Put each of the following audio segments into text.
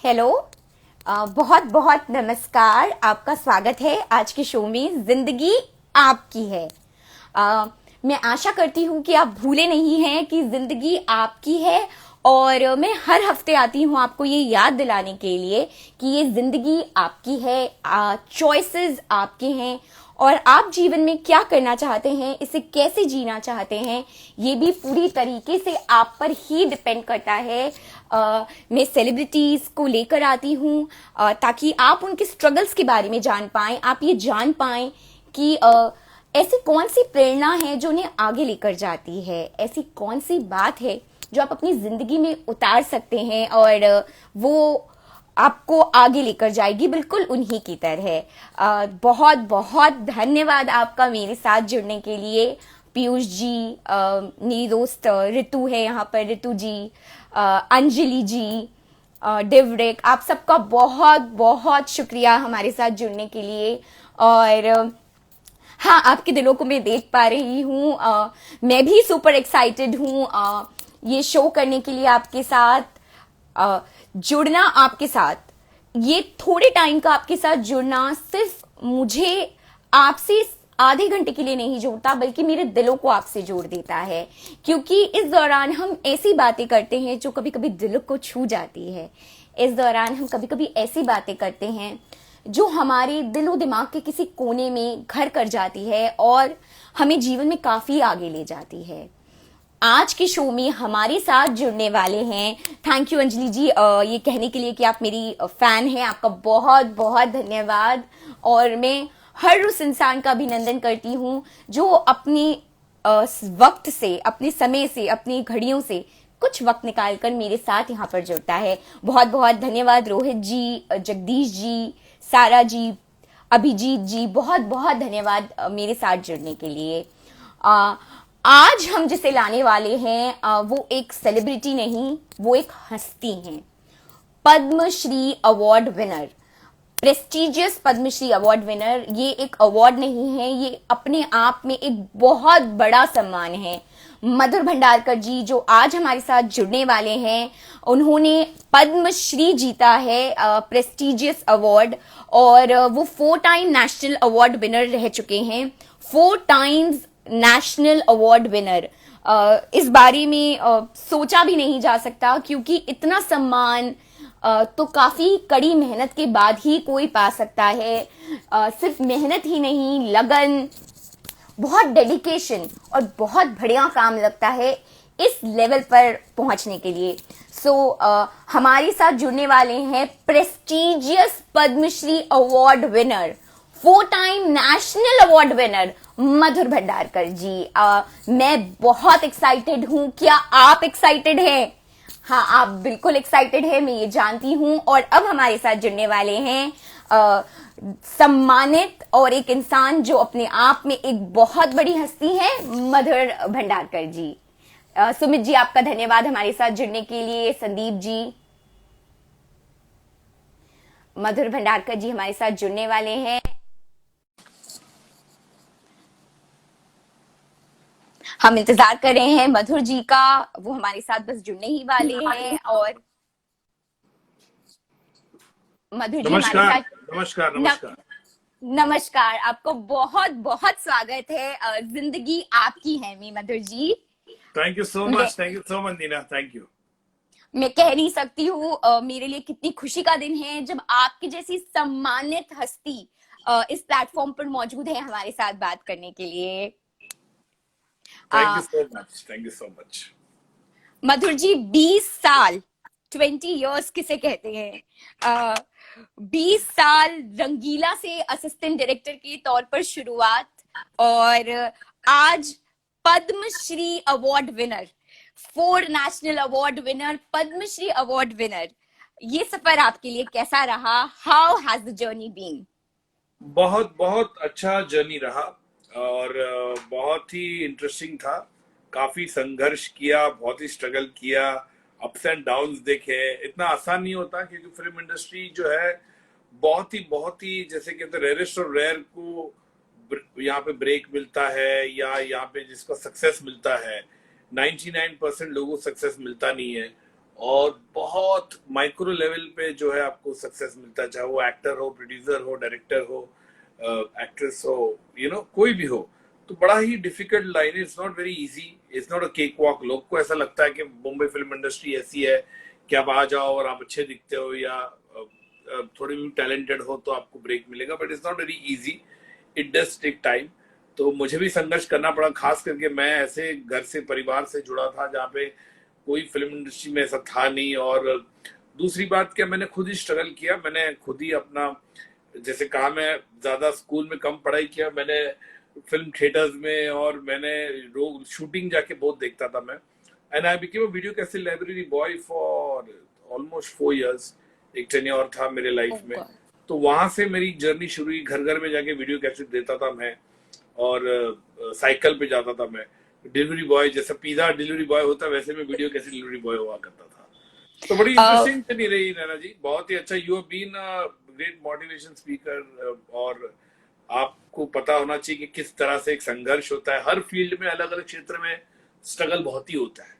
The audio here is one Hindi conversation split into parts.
हेलो। बहुत बहुत नमस्कार। आपका स्वागत है आज के शो में। जिंदगी आपकी है। अ, मैं आशा करती हूँ कि आप भूले नहीं हैं कि जिंदगी आपकी है। और मैं हर हफ्ते आती हूँ आपको ये याद दिलाने के लिए कि ये जिंदगी आपकी है। चॉइसेस आपके हैं और आप जीवन में क्या करना चाहते हैं, इसे कैसे जीना चाहते हैं, ये भी पूरी तरीके से आप पर ही डिपेंड करता है। मैं सेलिब्रिटीज को लेकर आती हूँ ताकि आप उनके स्ट्रगल्स के बारे में जान पाएं, आप ये जान पाएं कि ऐसी कौन सी प्रेरणा है जो उन्हें आगे लेकर जाती है, ऐसी कौन सी बात है जो आप अपनी जिंदगी में उतार सकते हैं और वो आपको आगे लेकर जाएगी बिल्कुल उन्हीं की तरह। बहुत बहुत धन्यवाद आपका मेरे साथ जुड़ने के लिए। पीयूष जी, मेरी दोस्त ऋतु है यहाँ पर, ऋतु जी, अंजलि जी, डिवरेक, आप सबका बहुत बहुत शुक्रिया हमारे साथ जुड़ने के लिए। और हाँ, आपके दिलों को मैं देख पा रही हूँ। मैं भी सुपर एक्साइटेड हूँ ये शो करने के लिए, आपके साथ जुड़ना। आपके साथ ये थोड़े टाइम का आपके साथ जुड़ना सिर्फ मुझे आपसे आधे घंटे के लिए नहीं जोड़ता, बल्कि मेरे दिलों को आपसे जोड़ देता है। क्योंकि इस दौरान हम ऐसी बातें करते हैं जो कभी कभी दिल को छू जाती है। इस दौरान हम कभी कभी ऐसी बातें करते हैं जो हमारे दिलो दिमाग के किसी कोने में घर कर जाती है और हमें जीवन में काफी आगे ले जाती है। आज के शो में हमारे साथ जुड़ने वाले हैं, थैंक यू अंजलि जी, ये कहने के लिए कि आप मेरी फैन हैं। आपका बहुत बहुत धन्यवाद। और मैं हर उस इंसान का अभिनंदन करती हूँ जो अपने वक्त से, अपने समय से, अपनी घड़ियों से कुछ वक्त निकालकर मेरे साथ यहाँ पर जुड़ता है। बहुत बहुत धन्यवाद रोहित जी, जगदीश जी, सारा जी, अभिजीत जी, बहुत बहुत धन्यवाद मेरे साथ जुड़ने के लिए। आज हम जिसे लाने वाले हैं वो एक सेलिब्रिटी नहीं, वो एक हस्ती हैं। Padma Shri award winner, prestigious Padmashri award winner. ये एक अवार्ड नहीं है, ये अपने आप में एक बहुत बड़ा सम्मान है। मधुर भंडारकर जी जो आज हमारे साथ जुड़ने वाले हैं, उन्होंने पद्मश्री जीता है, प्रेस्टिजियस अवार्ड। और वो 4 टाइम नेशनल अवार्ड विनर रह चुके हैं। 4 टाइम्स नेशनल अवार्ड विनर। इस बारे में सोचा भी नहीं जा सकता, क्योंकि इतना सम्मान तो काफी कड़ी मेहनत के बाद ही कोई पा सकता है। सिर्फ मेहनत ही नहीं, लगन, बहुत डेडिकेशन और बहुत बढ़िया काम लगता है इस लेवल पर पहुंचने के लिए। हमारे साथ जुड़ने वाले हैं prestigious Padmashri award winner, 4 time national award winner Madhur Bhandarkar ji. मैं बहुत एक्साइटेड हूं। क्या आप एक्साइटेड हैं? हाँ, आप बिल्कुल एक्साइटेड है, मैं ये जानती हूं। और अब हमारे साथ जुड़ने वाले हैं सम्मानित और एक इंसान जो अपने आप में एक बहुत बड़ी हस्ती है, मधुर भंडारकर जी। सुमित जी, आपका धन्यवाद हमारे साथ जुड़ने के लिए। संदीप जी, मधुर भंडारकर जी हमारे साथ जुड़ने वाले हैं। हम इंतजार कर रहे हैं मधुर जी का, वो हमारे साथ बस जुड़ने ही वाले हैं। और मधुर जी हमारे नमस्कार। साथ। नमस्कार। न, नमस्कार। नमस्कार, आपको बहुत बहुत स्वागत है। जिंदगी आपकी है मी मधुर जी। थैंक यू सो मैं much. Thank you so much Neena. Thank you. मैं कह नहीं सकती हूँ मेरे लिए कितनी खुशी का दिन है जब आपकी जैसी सम्मानित हस्ती इस प्लेटफॉर्म पर मौजूद है हमारे साथ बात करने के लिए। Thank you uh, so much. Thank you so much. Madhur ji, 20 साल, 20 years किसे कहते हैं? 20 साल रंगीला से असिस्टेंट डायरेक्टर के तौर पर शुरुआत, और आज Padma Shri award winner, 4 national award winner, Padma Shri award winner. ये सफर आपके लिए कैसा रहा? How has the journey been? बहुत बहुत अच्छा जर्नी रहा और बहुत ही इंटरेस्टिंग था। काफी संघर्ष किया, बहुत ही स्ट्रगल किया, अप्स एंड डाउन्स देखे। इतना आसान नहीं होता क्योंकि फिल्म इंडस्ट्री जो है बहुत ही जैसे कहते हैं रेयरेस्ट और रेयर को यहाँ पे ब्रेक मिलता है या यहाँ पे जिसको सक्सेस मिलता है। 99% लोगों को सक्सेस मिलता नहीं है और बहुत माइक्रो लेवल पे जो है आपको सक्सेस मिलता है, चाहे वो एक्टर हो, प्रोड्यूसर हो, डायरेक्टर हो, एक्ट्रेस हो, कोई भी हो। तो बड़ा ही डिफिकल्ट लाइन है, it's not very easy, it's not a cake walk. लोग को ऐसा लगता है कि मुंबई फिल्म इंडस्ट्री ऐसी है कि आप आ जाओ और आप अच्छे दिखते हो या थोड़ी भी टैलेंटेड हो तो आपको ब्रेक मिलेगा, but it's not very easy, it does take time. तो मुझे भी संघर्ष करना पड़ा, खास करके मैं ऐसे घर से, परिवार से जुड़ा था जहाँ पे कोई फिल्म इंडस्ट्री में ऐसा था नहीं। और दूसरी बात क्या, मैंने खुद ही स्ट्रगल किया, मैंने खुद ही अपना, जैसे कहा, मैं ज्यादा स्कूल में कम पढ़ाई किया, मैंने फिल्म थिएटर्स में, और मैंने रोज शूटिंग जाके बहुत देखता था मैं। And I became a video cassette library boy for almost 4 years। एक टेन्योर था मेरे लाइफ ओह में। गॉड। तो वहां से मेरी जर्नी शुरू हुई, घर घर में जाके वीडियो कैसेट देता था मैं, और साइकिल पे जाता था मैं, डिलीवरी बॉय, जैसा पिज्जा डिलीवरी बॉय होता है वैसे मैं वीडियो कैसेट डिलीवरी बॉय हुआ करता था। तो बड़ी इंटरेस्टिंग जर्नी रही नैना जी, बहुत ही अच्छा। You have been a great motivation speaker, और आपको पता होना चाहिए कि किस तरह से एक संघर्ष होता है, हर फील्ड में, अलग अलग क्षेत्र में स्ट्रगल बहुत ही होता है।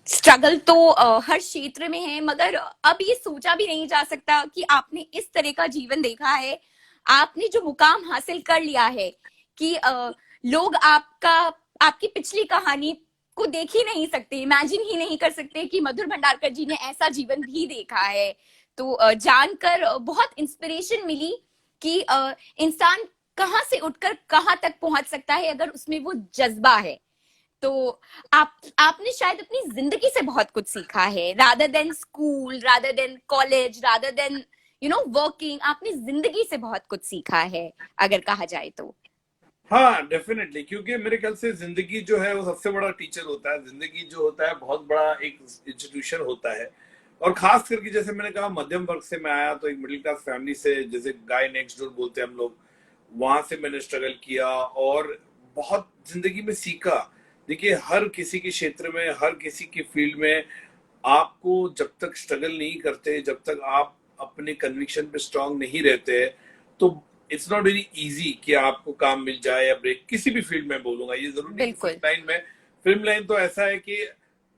स्ट्रगल तो हर क्षेत्र में है, मगर अब ये सोचा भी नहीं जा सकता कि आपने इस तरह का जीवन देखा है, आपने जो मुकाम हासिल कर लिया है कि लोग आपकी पिछली कहानी को देख ही नहीं सकते, इमेजिन ही नहीं कर सकते कि मधुर भंडारकर जी ने ऐसा जीवन भी देखा है। तो जानकर बहुत इंस्पिरेशन मिली कि इंसान कहाँ से उठकर कहाँ तक पहुंच सकता है अगर उसमें वो जज्बा है। तो आपने शायद अपनी जिंदगी से बहुत कुछ सीखा है, rather than school, rather than college, rather than working, आपने जिंदगी से बहुत कुछ सीखा है अगर कहा जाए तो। हाँ, डेफिनेटली, क्योंकि मेरे ख्याल से जिंदगी जो है वो सबसे बड़ा टीचर होता है। जिंदगी जो होता है बहुत बड़ा एक इंस्टीट्यूशन होता है। और खास करके जैसे मैंने कहा, मध्यम वर्ग से मैं आया, तो एक मिडिल क्लास फैमिली से, जैसे गाय नेक्स्ट डोर बोलते हैं हम लोग, वहां से मैंने स्ट्रगल किया और बहुत जिंदगी में सीखा। देखिए, हर किसी के क्षेत्र में, हर किसी की फील्ड में, आपको जब तक स्ट्रगल नहीं करते, जब तक आप अपने कन्विक्शन पे स्ट्रांग नहीं रहते, तो इट्स नॉट वेरी इजी कि आपको काम मिल जाए या ब्रेक, किसी भी फील्ड में बोलूंगा, ये जरूरी नहीं कि फिल्म बिल्कुल। लाइन में। फिल्म लाइन तो ऐसा है कि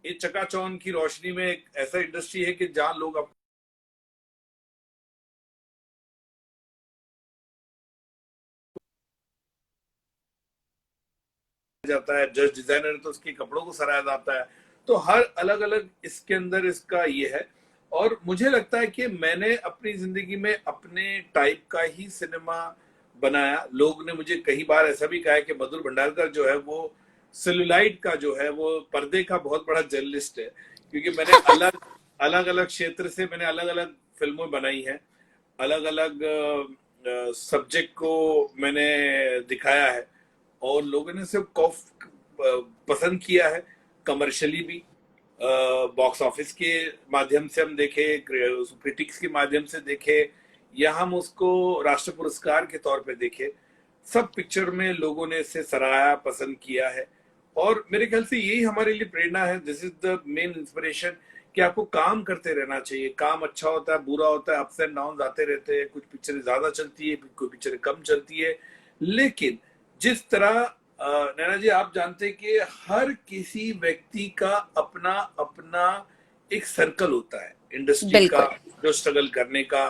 ये चकाचौंध की रोशनी में एक ऐसा इंडस्ट्री है कि जहां लोग आपको जाता है, जज डिजाइनर तो उसके कपड़ों को सराहा जाता है। तो हर अलग अलग इसके अंदर इसका ये है। और मुझे लगता है कि मैंने अपनी जिंदगी में अपने टाइप का ही सिनेमा बनाया। लोग ने मुझे कई बार ऐसा भी कहा है कि मधुर भंडारकर जो है वो सेलुलाइट का जो है वो पर्दे का बहुत बड़ा जर्नलिस्ट है, क्योंकि मैंने अलग अलग अलग क्षेत्र से मैंने अलग अलग फिल्में बनाई हैं, अलग अलग सब्जेक्ट को मैंने दिखाया है, और लोगों ने सिर्फ कॉफ पसंद किया है, कमर्शियली भी, बॉक्स ऑफिस के माध्यम से हम देखे, क्रिटिक्स के माध्यम से देखे, या हम उसको राष्ट्र पुरस्कार के तौर पे देखे, सब पिक्चर में लोगों ने इसे सराहा, पसंद किया है। और मेरे ख्याल से यही हमारे लिए प्रेरणा है, this is the main inspiration, कि आपको काम करते रहना चाहिए। काम अच्छा होता है, बुरा होता है, अप्स एंड डाउन आते रहते हैं, कुछ पिक्चरें ज्यादा चलती है, कोई पिक्चरें कम चलती है, लेकिन जिस तरह नैना जी आप जानते हैं कि हर किसी व्यक्ति का अपना अपना एक सर्कल होता है इंडस्ट्री का, बिल्कुल। जो स्ट्रगल करने का।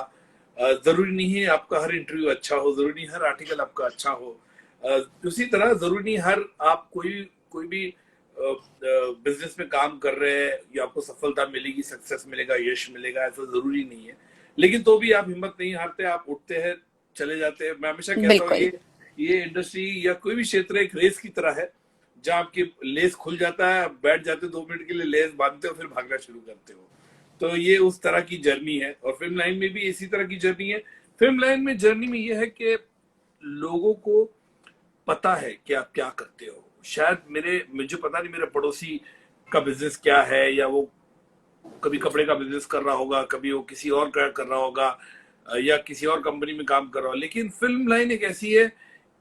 जरूरी नहीं है आपका हर इंटरव्यू अच्छा हो, जरूरी नहीं हर आर्टिकल आपका अच्छा हो, उसी तरह जरूरी नहीं हर आप कोई कोई भी बिजनेस में काम कर रहे हैं या आपको सफलता मिलेगी, सक्सेस मिलेगा, यश मिलेगा, ऐसा जरूरी नहीं है। लेकिन तो भी आप हिम्मत नहीं हारते, आप उठते हैं, चले जाते हैं। मैं हमेशा कहता हूँ, बिल्कुल। ये इंडस्ट्री या कोई भी क्षेत्र एक रेस की तरह है, जहां आपकी लेस खुल जाता है, बैठ जाते हो 2 मिनट के लिए, लेस बांधते हो, फिर भागना शुरू करते हो। तो ये उस तरह की जर्नी है, और फिल्म लाइन में भी इसी तरह की जर्नी है। फिल्म लाइन में जर्नी में ये है कि लोगों को पता है कि आप क्या करते हो। शायद मुझे पता नहीं मेरे पड़ोसी का बिजनेस क्या है, या वो कभी कपड़े का बिजनेस कर रहा होगा, कभी वो किसी और का कर रहा होगा, या किसी और कंपनी में काम कर रहा हो। लेकिन फिल्म लाइन एक ऐसी है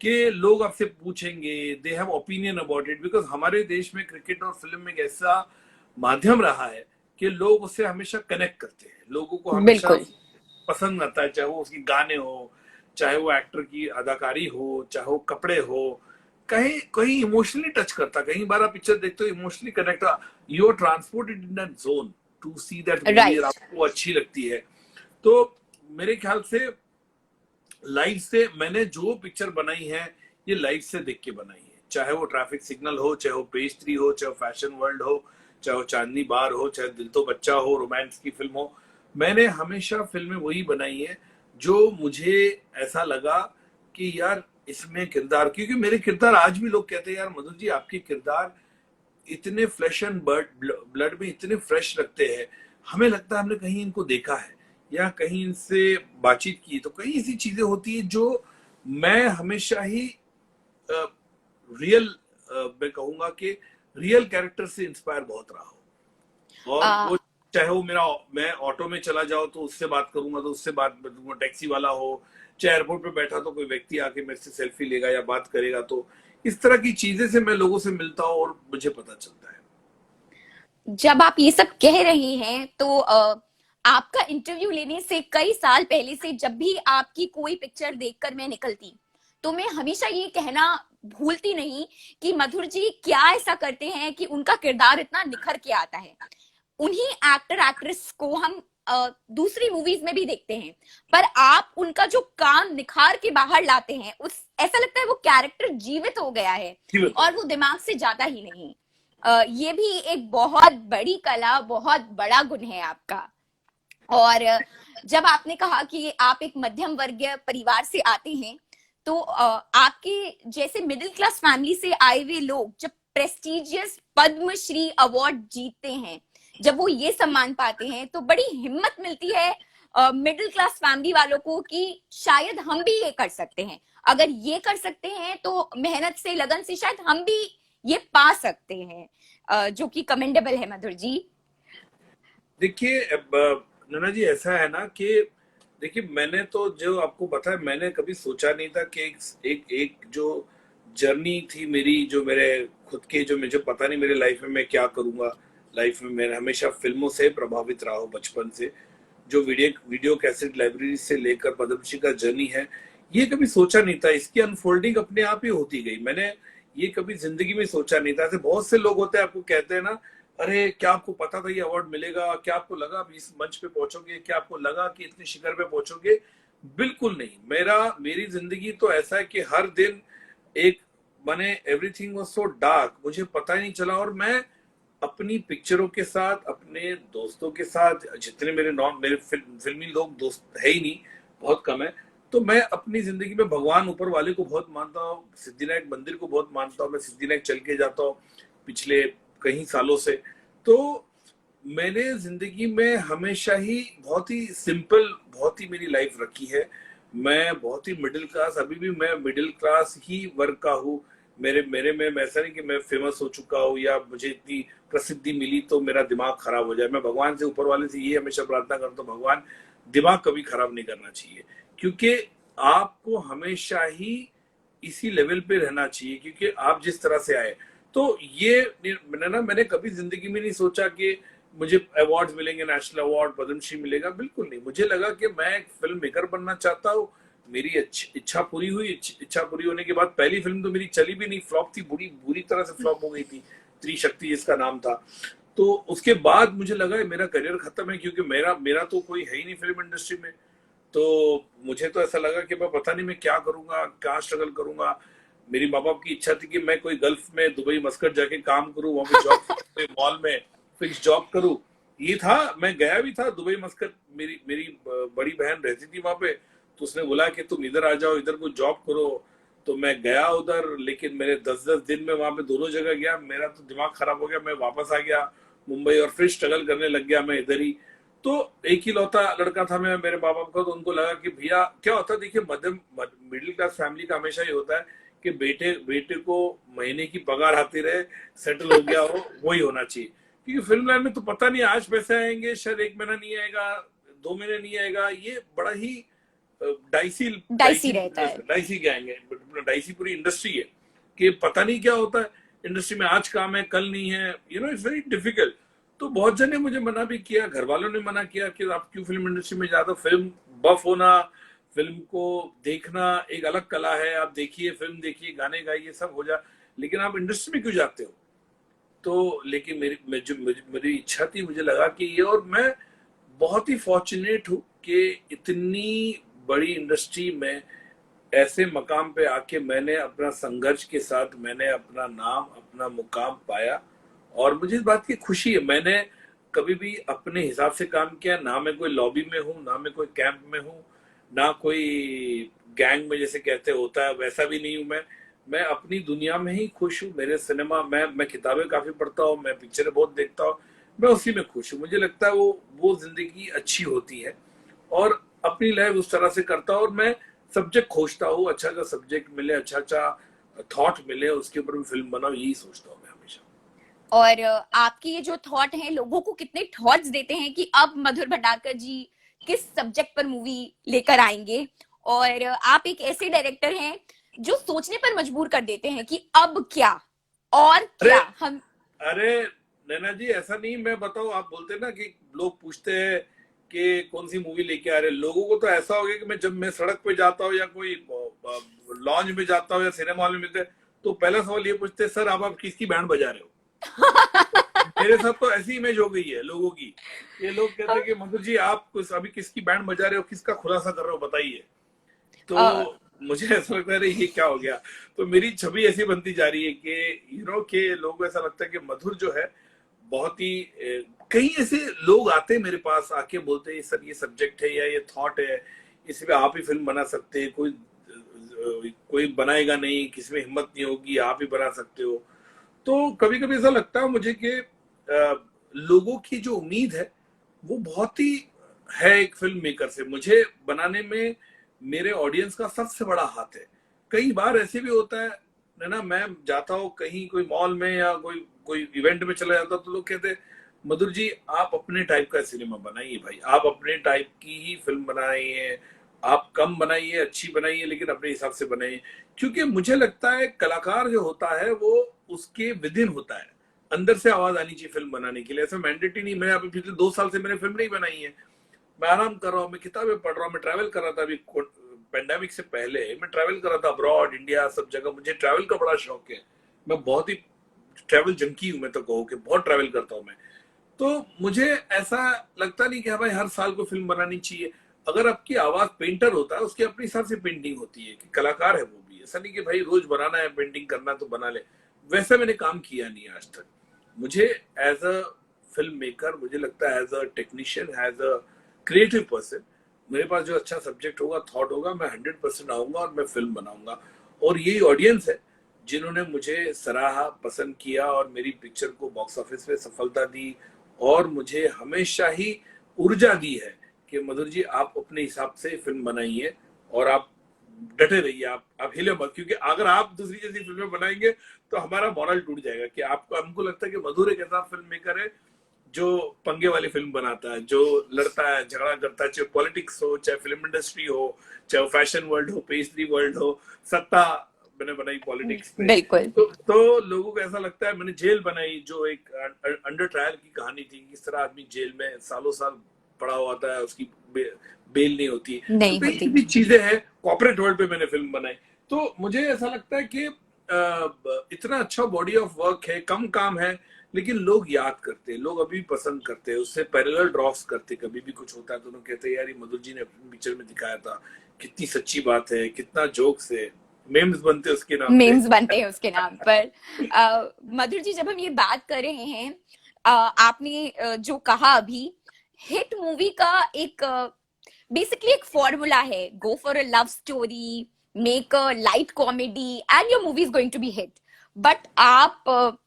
कि लोग आपसे पूछेंगे, they have opinion about it, because हमारे देश में क्रिकेट और फिल्म एक ऐसा माध्यम रहा है कि लोग उससे हमेशा कनेक्ट करते हैं, लोगों को हमेशा बिल्कुल। पसंद आता है, चाहे वो उसकी गाने हो, चाहे वो एक्टर की अदाकारी हो, चाहे वो कपड़े हो, कहीं कहीं इमोशनली टच करता, कहीं बार आप पिक्चर देखते हो emotionally connect, you are transported in that zone to see that movie और राइट। आपको अच्छी लगती है। तो मेरे ख्याल से लाइफ से मैंने जो पिक्चर बनाई है ये लाइफ से देख के बनाई है, चाहे वो ट्रैफिक सिग्नल हो, चाहे वो पेज 3 हो, चाहे वो फैशन वर्ल्ड हो, चाहे वो चांदनी बार हो, चाहे दिल तो बच्चा हो, रोमांस की फिल्म हो। मैंने हमेशा फिल्में वही बनाई है जो मुझे ऐसा लगा कि यार इसमें किरदार, क्योंकि मेरे किरदार आज भी लोग कहते हैं यार मधुर जी आपके किरदार इतने फ्लैश एंड ब्लड में इतने फ्रेश लगते हैं, हमें लगता है हमने कहीं इनको देखा है या कहीं इनसे बातचीत की। तो कई ऐसी चीजें होती है जो मैं हमेशा ही रियल, मैं कहूंगा कि रियल कैरेक्टर से इंस्पायर बहुत रहा हूँ। और आ, वो चाहे वो मेरा, मैं ऑटो में चला जाऊं तो उससे बात करूंगा तो उससे बात करूंगा, टैक्सी वाला हो, चाहे एयरपोर्ट पे बैठा तो कोई व्यक्ति आके मेरे से सेल्फी लेगा या बात करेगा, तो इस तरह की चीजें से मैं लोगों से मिलता हूँ और मुझे पता चलता है। जब आप ये सब कह रहे हैं तो आपका इंटरव्यू लेने से कई साल पहले से जब भी आपकी कोई पिक्चर देखकर मैं निकलती तो मैं हमेशा ये कहना भूलती नहीं कि मधुर जी क्या ऐसा करते हैं कि उनका किरदार इतना निखर के आता है। उन्हीं एक्टर एक्ट्रेस को हम दूसरी मूवीज में भी देखते हैं, पर आप उनका जो काम निखार के बाहर लाते हैं उस ऐसा लगता है वो कैरेक्टर जीवित हो गया है और वो दिमाग से जाता ही नहीं। ये भी एक बहुत बड़ी कला, बहुत बड़ा गुण है आपका। और जब आपने कहा कि आप एक मध्यम वर्गीय परिवार से आते हैं तो आपके जैसे मिडिल क्लास फैमिली से आए हुए लोग जब प्रेस्टिजियस पद्मश्री अवार्ड जीतते हैं, जब वो ये सम्मान पाते हैं तो बड़ी हिम्मत मिलती है मिडिल क्लास फैमिली वालों को कि शायद हम भी ये कर सकते हैं। अगर ये कर सकते हैं तो मेहनत से, लगन से शायद हम भी ये पा सकते हैं, जो कि कमेंडेबल है मधुर जी। देखिए नैना जी ऐसा है ना कि देखिए मैंने तो जो आपको पता है मैंने कभी सोचा नहीं था कि एक जो जर्नी थी मेरी, जो मेरे खुद के, जो मुझे पता नहीं मेरे लाइफ में मैं क्या करूंगा। लाइफ में मैं हमेशा फिल्मों से प्रभावित रहा हूँ बचपन से, जो वीडियो कैसेट लाइब्रेरी से लेकर पद्मश्री का जर्नी है, ये कभी सोचा नहीं था। इसकी अनफोल्डिंग अपने आप ही होती गई। मैंने ये कभी जिंदगी में सोचा नहीं था। ऐसे बहुत से लोग होते हैं, आपको कहते हैं ना, अरे क्या आपको पता था ये अवार्ड मिलेगा, क्या आपको लगा आप इस मंच पे पहुंचोगे, क्या आपको लगा कि इतने शिखर पे पहुंचोगे? बिल्कुल नहीं। मेरी जिंदगी तो ऐसा है कि हर दिन एक माने एवरीथिंग वाज सो डार्क, मुझे पता ही नहीं चला। और मैं अपनी पिक्चरों के साथ, अपने दोस्तों के साथ, जितने मेरे फिल्मी लोग दोस्त है ही नहीं, बहुत कम है, तो मैं अपनी जिंदगी में भगवान ऊपर वाले को बहुत मानता हूँ, सिद्धिविनायक मंदिर को बहुत मानता हूँ। मैं सिद्धिविनायक चल के जाता हूँ पिछले कई सालों से। तो मैंने जिंदगी में हमेशा ही बहुत ही सिंपल, बहुत ही मेरी लाइफ रखी है। मैं बहुत ही मिडिल क्लास, अभी भी मैं मिडिल क्लास ही वर्ग का हूँ। मेरे मेरे में ऐसा नहीं कि मैं फेमस हो चुका हूँ या मुझे इतनी प्रसिद्धि मिली तो मेरा दिमाग खराब हो जाए। मैं भगवान से, ऊपर वाले से ये हमेशा प्रार्थना करता हूँ, भगवान दिमाग कभी खराब नहीं करना चाहिए, क्योंकि आपको हमेशा ही इसी लेवल पे रहना चाहिए, क्योंकि आप जिस तरह से आए। तो ये मैंने कभी जिंदगी में नहीं सोचा कि मुझे अवार्ड्स मिलेंगे, नेशनल अवार्ड, पद्मश्री मिलेगा, बिल्कुल नहीं। मुझे लगा कि मैं एक फिल्म मेकर बनना चाहता हूँ। मेरी इच्छा पूरी हुई। इच्छा पूरी होने के बाद पहली फिल्म तो मेरी चली भी नहीं, फ्लॉप थी, बुरी तरह से फ्लॉप हो गई थी, त्रिशक्ति जिसका नाम था। तो उसके बाद मुझे लगा मेरा करियर खत्म है, क्योंकि मेरा तो कोई है ही नहीं फिल्म इंडस्ट्री में। तो मुझे तो ऐसा लगा कि मैं पता नहीं मैं क्या करूंगा, क्या स्ट्रगल करूंगा। मेरी माँ बाप की इच्छा थी कि मैं कोई गल्फ में, दुबई, मस्कट जाके काम करूं, वहां पे जॉब मॉल में फिक्स जॉब करूं। ये था, मैं गया भी था दुबई, मस्कट। मेरी बड़ी बहन रहती थी वहां पे, तो उसने बोला कि तुम इधर आ जाओ, इधर को जॉब करो। तो मैं गया उधर, लेकिन मेरे 10-10 दिन में वहां पे दोनों जगह गया, मेरा तो दिमाग खराब हो गया। मैं वापस आ गया मुंबई और फिर स्ट्रगल करने लग गया मैं इधर ही। तो एक ही लौता लड़का था मैं मेरे माँ बाप का, तो उनको लगा कि भैया क्या होता है, देखिए मध्यम मिडिल क्लास फैमिली का हमेशा ही होता है कि बेटे को महीने की पगार आती रहे, सेटल हो गया हो, वही होना चाहिए। क्योंकि फिल्म लाइन में तो पता नहीं आज पैसे आएंगे, शायद 1 महीना नहीं आएगा, 2 महीने नहीं आएगा। ये बड़ा ही डाइसी डाइसी रहता है। डाइसी क्या आएंगे, डाइसी पूरी इंडस्ट्री है कि पता नहीं क्या होता है इंडस्ट्री में, आज काम है कल नहीं है, इट्स वेरी डिफिकल्ट। तो बहुत जन ने मुझे मना भी किया, घर वालों ने मना किया कि आप क्यों फिल्म इंडस्ट्री में जाते हो, फिल्म बफ होना, फिल्म को देखना एक अलग कला है। आप देखिए, फिल्म देखिए, गाने गाइए, सब हो जा, लेकिन आप इंडस्ट्री में क्यों जाते हो? तो लेकिन मेरी इच्छा थी, मुझे लगा कि ये, और मैं बहुत ही फॉर्चुनेट हूँ कि इतनी बड़ी इंडस्ट्री में ऐसे मकाम पे आके मैंने अपना संघर्ष के साथ मैंने अपना नाम, अपना मुकाम पाया। और मुझे इस बात की खुशी है, मैंने कभी भी अपने हिसाब से काम किया ना। मैं कोई लॉबी में हूँ, ना मैं कोई कैंप में हूँ, ना कोई गैंग में जैसे कहते होता है, वैसा भी नहीं हूँ मैं अपनी दुनिया में ही खुश हूँ। मेरे सिनेमा, मैं किताबें काफी पढ़ता हूँ, मैं पिक्चरें बहुत देखता हूँ, मैं उसी में खुश हूँ। मुझे लगता है वो जिंदगी अच्छी होती है, और अपनी लाइफ उस तरह से करता हूँ। और मैं सब्जेक्ट खोजता हूँ, अच्छा अच्छा सब्जेक्ट मिले, अच्छा अच्छा थॉट मिले, उसके ऊपर भी फिल्म बनाओ, यही सोचता हूँ मैं हमेशा। और आपके ये जो थॉट हैं लोगों को कितने थॉट्स देते हैं कि अब मधुर भंडारकर जी किस सब्जेक्ट पर मूवी लेकर आएंगे। और आप एक ऐसे डायरेक्टर हैं जो सोचने पर मजबूर कर देते हैं कि अब क्या और अरे क्या हम। अरे नैना जी, ऐसा नहीं, मैं बताऊं, आप बोलते हैं ना कि लोग पूछते हैं कि कौन सी मूवी लेके आ रहे हैं। लोगों को तो ऐसा हो गया कि मैं जब मैं सड़क पे जाता हूँ या कोई लॉन्च में जाता हूँ या सिनेमा हॉल में मिलते हैं, तो पहला सवाल ये पूछते हैं, सर आप किसकी बैंड बजा रहे हो? मेरे साथ तो ऐसी इमेज हो गई है लोगों की। ये लोग कहते हैं कि मधुर जी आप अभी किसकी बैंड बजा रहे हो, किसका खुलासा कर रहे हो, बताइए। अ, तो मुझे ऐसा लगता है, ये क्या हो गया? तो मेरी छवि ऐसी बनती जा रही है कि के लोगों को ऐसा लगता है कि मधुर जो है बहुत ही कई ऐसे लोग आते हैं मेरे पास, आके बोलते हैं सर ये सब्जेक्ट है या ये थॉट है, इस पे आप ही फिल्म बना सकते हैं, कोई बनाएगा नहीं, किसी में हिम्मत नहीं होगी, आप ही बना सकते हो। तो कभी कभी ऐसा लगता है मुझे कि लोगों की जो उम्मीद है वो बहुत ही है एक फिल्म मेकर से। मुझे बनाने में मेरे ऑडियंस का सबसे बड़ा हाथ है। कई बार ऐसे भी होता है ना, मैं जाता हूँ कहीं कोई मॉल में या कोई कोई इवेंट में चला जाता हूँ, तो लोग कहते हैं मधुर जी आप अपने टाइप का सिनेमा बनाइए भाई, आप अपने टाइप की ही फिल्म बनाइए, आप कम बनाइए, अच्छी बनाइए, लेकिन अपने हिसाब से बनाइए। क्योंकि मुझे लगता है कलाकार जो होता है वो उसके विदिन होता है, अंदर से आवाज आनी चाहिए फिल्म बनाने के लिए। ऐसा मैंडेटरी नहीं, मैं अभी पिछले 2 साल से मैंने फिल्म नहीं बनाई है, मैं आराम कर रहा हूँ, मैं किताबें पढ़ रहा हूँ, मैं ट्रैवल कर रहा था। अभी पेंडेमिक से पहले मैं ट्रैवल कर रहा था अब्रॉड, इंडिया, सब जगह। मुझे ट्रैवल का बड़ा शौक है, मैं बहुत ही ट्रैवल जंकी हूँ, मैं तो कहूँ कि बहुत ट्रैवल करता हूँ मैं। तो मुझे ऐसा लगता नहीं कि हाँ भाई हर साल को फिल्म बनानी चाहिए। अगर आपकी आवाज पेंटर होता है, उसके अपने हिसाब से पेंटिंग होती है, कि कलाकार है वो भी, ऐसा नहीं कि भाई रोज बनाना है पेंटिंग करना तो बना ले। वैसा मैंने काम किया नहीं आज तक। मुझे एज अ फिल्म मेकर, मुझे लगता है as a technician, as a creative person, मेरे पास जो अच्छा सब्जेक्ट होगा, थॉट होगा, मैं 100% आऊंगा और मैं फिल्म बनाऊंगा। और यही ऑडियंस है जिन्होंने मुझे सराहा, पसंद किया और मेरी पिक्चर को बॉक्स ऑफिस में सफलता दी, और मुझे हमेशा ही ऊर्जा दी है कि मधुर जी आप अपने हिसाब से फिल्म बनाइए, और आप डटे रहिए, आप हिले मत, क्योंकि अगर आप दूसरी जैसी फिल्में बनाएंगे तो हमारा मॉरल टूट जाएगा। कि आपको, हमको लगता है कि मधुर एक ऐसा फिल्म मेकर है जो पंगे वाली फिल्म बनाता है, जो लड़ता है, झगड़ा करता है, चाहे पॉलिटिक्स हो, चाहे फिल्म इंडस्ट्री हो, चाहे फैशन वर्ल्ड हो, पेस्ट्री वर्ल्ड हो, सत्ता मैंने बनाई पॉलिटिक्स पे। बिल्कुल। तो लोगों को ऐसा लगता है, मैंने जेल बनाई जो एक अंडर ट्रायल की कहानी थी, किस तरह आदमी जेल में सालों साल पड़ा हुआ था, उसकी बेल नहीं होती। तो नहीं कई होती। भी चीजें हैं, कॉर्पोरेट वर्ल्ड पे मैंने फिल्म बनाई। तो मुझे ऐसा लगता है कि इतना अच्छा बॉडी ऑफ वर्क है, कम काम है, लेकिन लोग याद करते हैं, लोग अभी पसंद करते हैं, उससे पैरेलल ड्रॉप्स करते। कभी भी कुछ होता है तो लोग कहते हैं यार ये मधुर जी ने अपनी पिक्चर में दिखाया था, कितनी सच्ची बात है, कितना जोक्स है, मेम्स बनते उसके नाम पे। मीम्स बनते हैं उसके नाम पर। मधुर जी जब हम ये बात कर रहे हैं, आपने जो कहा अभी, हिट मूवी का एक बेसिकली एक फॉर्मूला है, go for a love story, make a light comedy and your movie is going to be hit. But आप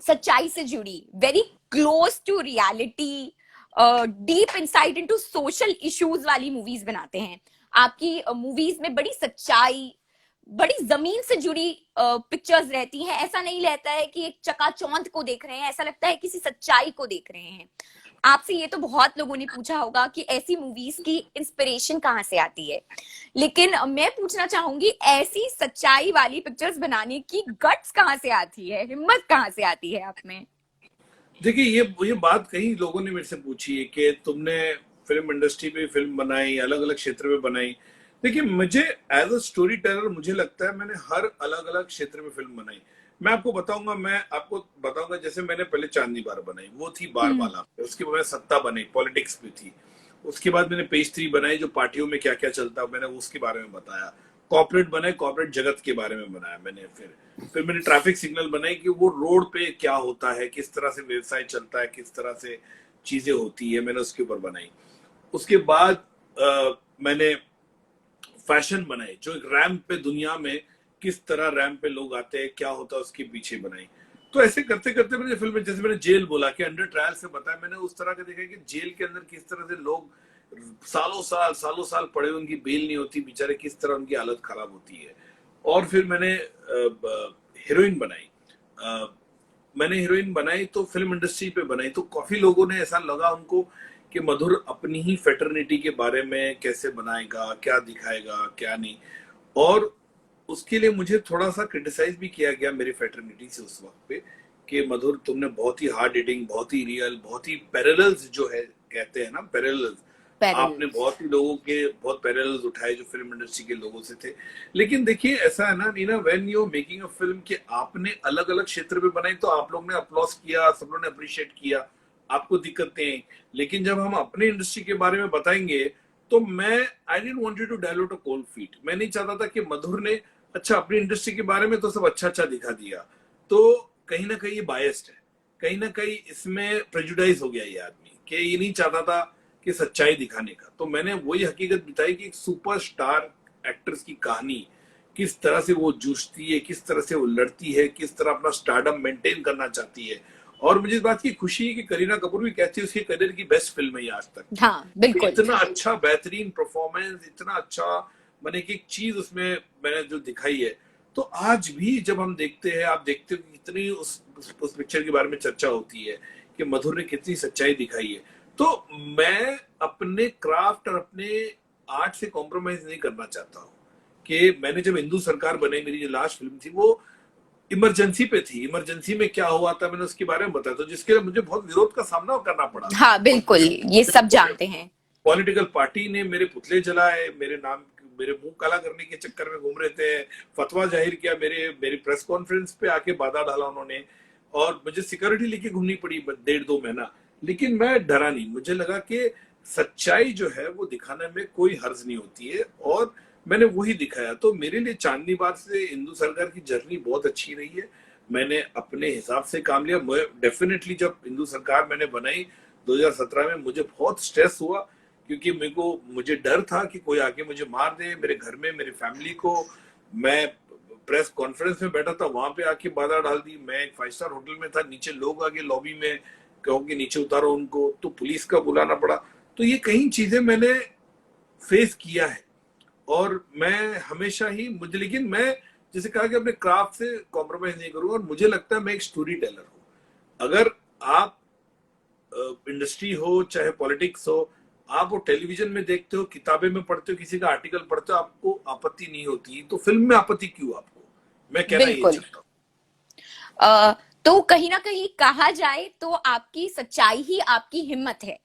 सच्चाई से जुड़ी, very close to reality, deep insight into social issues वाली मूवीज बनाते हैं। आपकी मूवीज में बड़ी सच्चाई, बड़ी जमीन से जुड़ी पिक्चर्स रहती हैं। ऐसा नहीं रहता है कि एक चकाचौंध को देख रहे हैं, ऐसा लगता है किसी सच्चाई को देख रहे हैं। आपसे ये तो बहुत लोगों ने पूछा होगा कि ऐसी मूवीज की इंस्पिरेशन कहाँ से आती है, लेकिन मैं पूछना चाहूंगी ऐसी सच्चाई वाली पिक्चर्स बनाने की गट्स कहाँ से आती है, हिम्मत कहाँ से आती है आप में? देखिए, ये बात कई लोगों ने मेरे से पूछी है कि तुमने फिल्म इंडस्ट्री पे फिल्म बनाई, अलग अलग क्षेत्र में बनाई। देखिए, मुझे एज अ स्टोरी टेलर मुझे लगता है मैंने हर अलग अलग क्षेत्र में फिल्म बनाई। मैं आपको बताऊंगा, जैसे मैंने पहले चांदनी बार बनाई, वो थी बार हम्म। वाला। उसके बाद मैंने सत्ता बनाई, पॉलिटिक्स में थी। उसके बाद मैंने पेज 3 बनाई, जो पार्टियों में क्या क्या चलता है मैंने उसके बारे में बताया। कॉर्पोरेट बनाए, कॉर्पोरेट जगत के बारे में बनाया मैंने। फिर मैंने ट्रैफिक सिग्नल बनाई कि वो रोड पे क्या होता है, किस तरह से व्यवसाय चलता है, किस तरह से चीजें होती है, मैंने उसके ऊपर बनाई। उसके बाद मैंने फैशन बनाई, जो एक रैंप पे दुनिया में किस तरह रैंप पे लोग आते हैं, क्या होता है, उसके पीछे बनाई। तो ऐसे करते करते मैंने फिल्म में, जैसे मैंने जेल बोला कि अंडर ट्रायल से बताया, मैंने उस तरह का देखा कि जेल के अंदर किस तरह से लोग सालों साल पड़े, उनकी बेल नहीं होती, बेचारे किस तरह उनकी हालत खराब होती है। और फिर मैंने हीरोइन बनाई। अ, मैंने हीरोइन बनाई तो फिल्म इंडस्ट्री पे बनाई, तो काफी लोगों ने ऐसा लगा उनको कि मधुर अपनी ही फेटर्निटी के बारे में कैसे बनाएगा, क्या दिखाएगा, क्या नहीं। और उसके लिए मुझे थोड़ा सा क्रिटिसाइज भी किया गया मेरी फेटर्निटी से उस वक्त पे, कि मधुर तुमने बहुत ही हार्ड हिटिंग, बहुत ही रियल, बहुत ही पैरेलल्स जो है, कहते हैं ना पैरेलल्स, आपने पैरेलल्स। बहुत ही लोगों के बहुत पैरेलल्स उठाए जो फिल्म इंडस्ट्री के लोगों से थे। लेकिन देखिए, ऐसा है ना Neena, when you making a film कि आपने अलग अलग क्षेत्र में बनाई, तो आप लोग ने अप्लॉज किया, सब लोग ने अप्रिशिएट किया, आपको दिक्कतें आई। लेकिन जब हम अपने इंडस्ट्री के बारे में बताएंगे, तो मैं I didn't want you to dilute a cold feet. मैं नहीं चाहता था कि मधुर ने अच्छा अपनी इंडस्ट्री के बारे में तो सब अच्छा अच्छा दिखा दिया, तो कहीं ना कहीं ये बायस्ड है, कहीं ना कहीं इसमें प्रेजुडाइज हो गया ये आदमी, कि ये नहीं चाहता था कि सच्चाई दिखाने का। तो मैंने वही हकीकत बताई कि एक सुपरस्टार एक्ट्रेस की कहानी किस तरह से वो जूझती है, किस तरह से वो लड़ती है, किस तरह अपना स्टारडम मेंटेन करना चाहती है। और मुझे इस बात की खुशी है कि करीना कपूर भी कहती है उसकी करियर की बेस्ट फिल्म है ये आज तक की। हाँ बिल्कुल। इतना अच्छा बेहतरीन परफॉर्मेंस, इतना अच्छा, मैंने एक एक चीज उसमें मैंने जो दिखाई है। तो आज भी जब हम देखते हैं, आप देखते हो कि कितनी उस पिक्चर के बारे में चर्चा होती है कि मधुर ने कितनी सच्चाई दिखाई है। तो मैं अपने क्राफ्ट और अपने आर्ट से कॉम्प्रोमाइज नहीं करना चाहता हूँ। कि मैंने जब हिंदू सरकार बनाई, मेरी जो लास्ट फिल्म थी, वो इमरजेंसी पे थी। इमरजेंसी में क्या हुआ था मैंने उसके बारे में बताया, तो जिसके लिए मुझे बहुत विरोध का सामना करना पड़ा। हाँ बिल्कुल, ये सब जानते हैं। पॉलिटिकल पार्टी ने मेरे पुतले जलाए, मेरे मुंह काला करने के चक्कर में घूम रहे थे, फतवा जाहिर किया, मेरी प्रेस कॉन्फ्रेंस पे आके बाधा डाला उन्होंने, और मुझे सिक्योरिटी लेके घूमनी पड़ी 1.5-2 महीना। लेकिन मैं डरा नहीं, मुझे लगा कि सच्चाई जो है वो दिखाने में कोई हर्ज नहीं होती है, और मैंने वही दिखाया। तो मेरे लिए चांदनी बाग से हिंदू सरकार की जर्नी बहुत अच्छी रही है। मैंने अपने हिसाब से काम लिया। मैं डेफिनेटली जब हिंदू सरकार मैंने बनाई 2017 में, मुझे बहुत स्ट्रेस हुआ, क्योंकि मुझे डर था कि कोई आके मुझे मार दे, मेरे घर में मेरी फैमिली को। मैं प्रेस कॉन्फ्रेंस में बैठा था, वहां पे आके बाधा डाल दी। मैं एक 5 स्टार होटल में था, नीचे लोग आगे लॉबी में कहो कि नीचे उतारो उनको, तो पुलिस का बुलाना पड़ा। तो ये कई चीजें मैंने फेस किया है। और मैं हमेशा ही मुझे, लेकिन मैं जैसे कहा कि अपने क्राफ्ट से कॉम्प्रोमाइज नहीं करूंगा। और मुझे लगता है मैं एक स्टोरी टेलर हूं। अगर आप इंडस्ट्री हो चाहे पॉलिटिक्स हो, आप वो टेलीविजन में देखते हो, किताबें में पढ़ते हो, किसी का आर्टिकल पढ़ते हो, आपको आपत्ति नहीं होती, तो फिल्म में आपत्ति क्यों आपको? मैं कहना ये बिल्कुल। चाहता हूँ। तो कहीं ना कहीं कहा जाए तो आपकी सच्चाई ही आपकी हिम्मत है।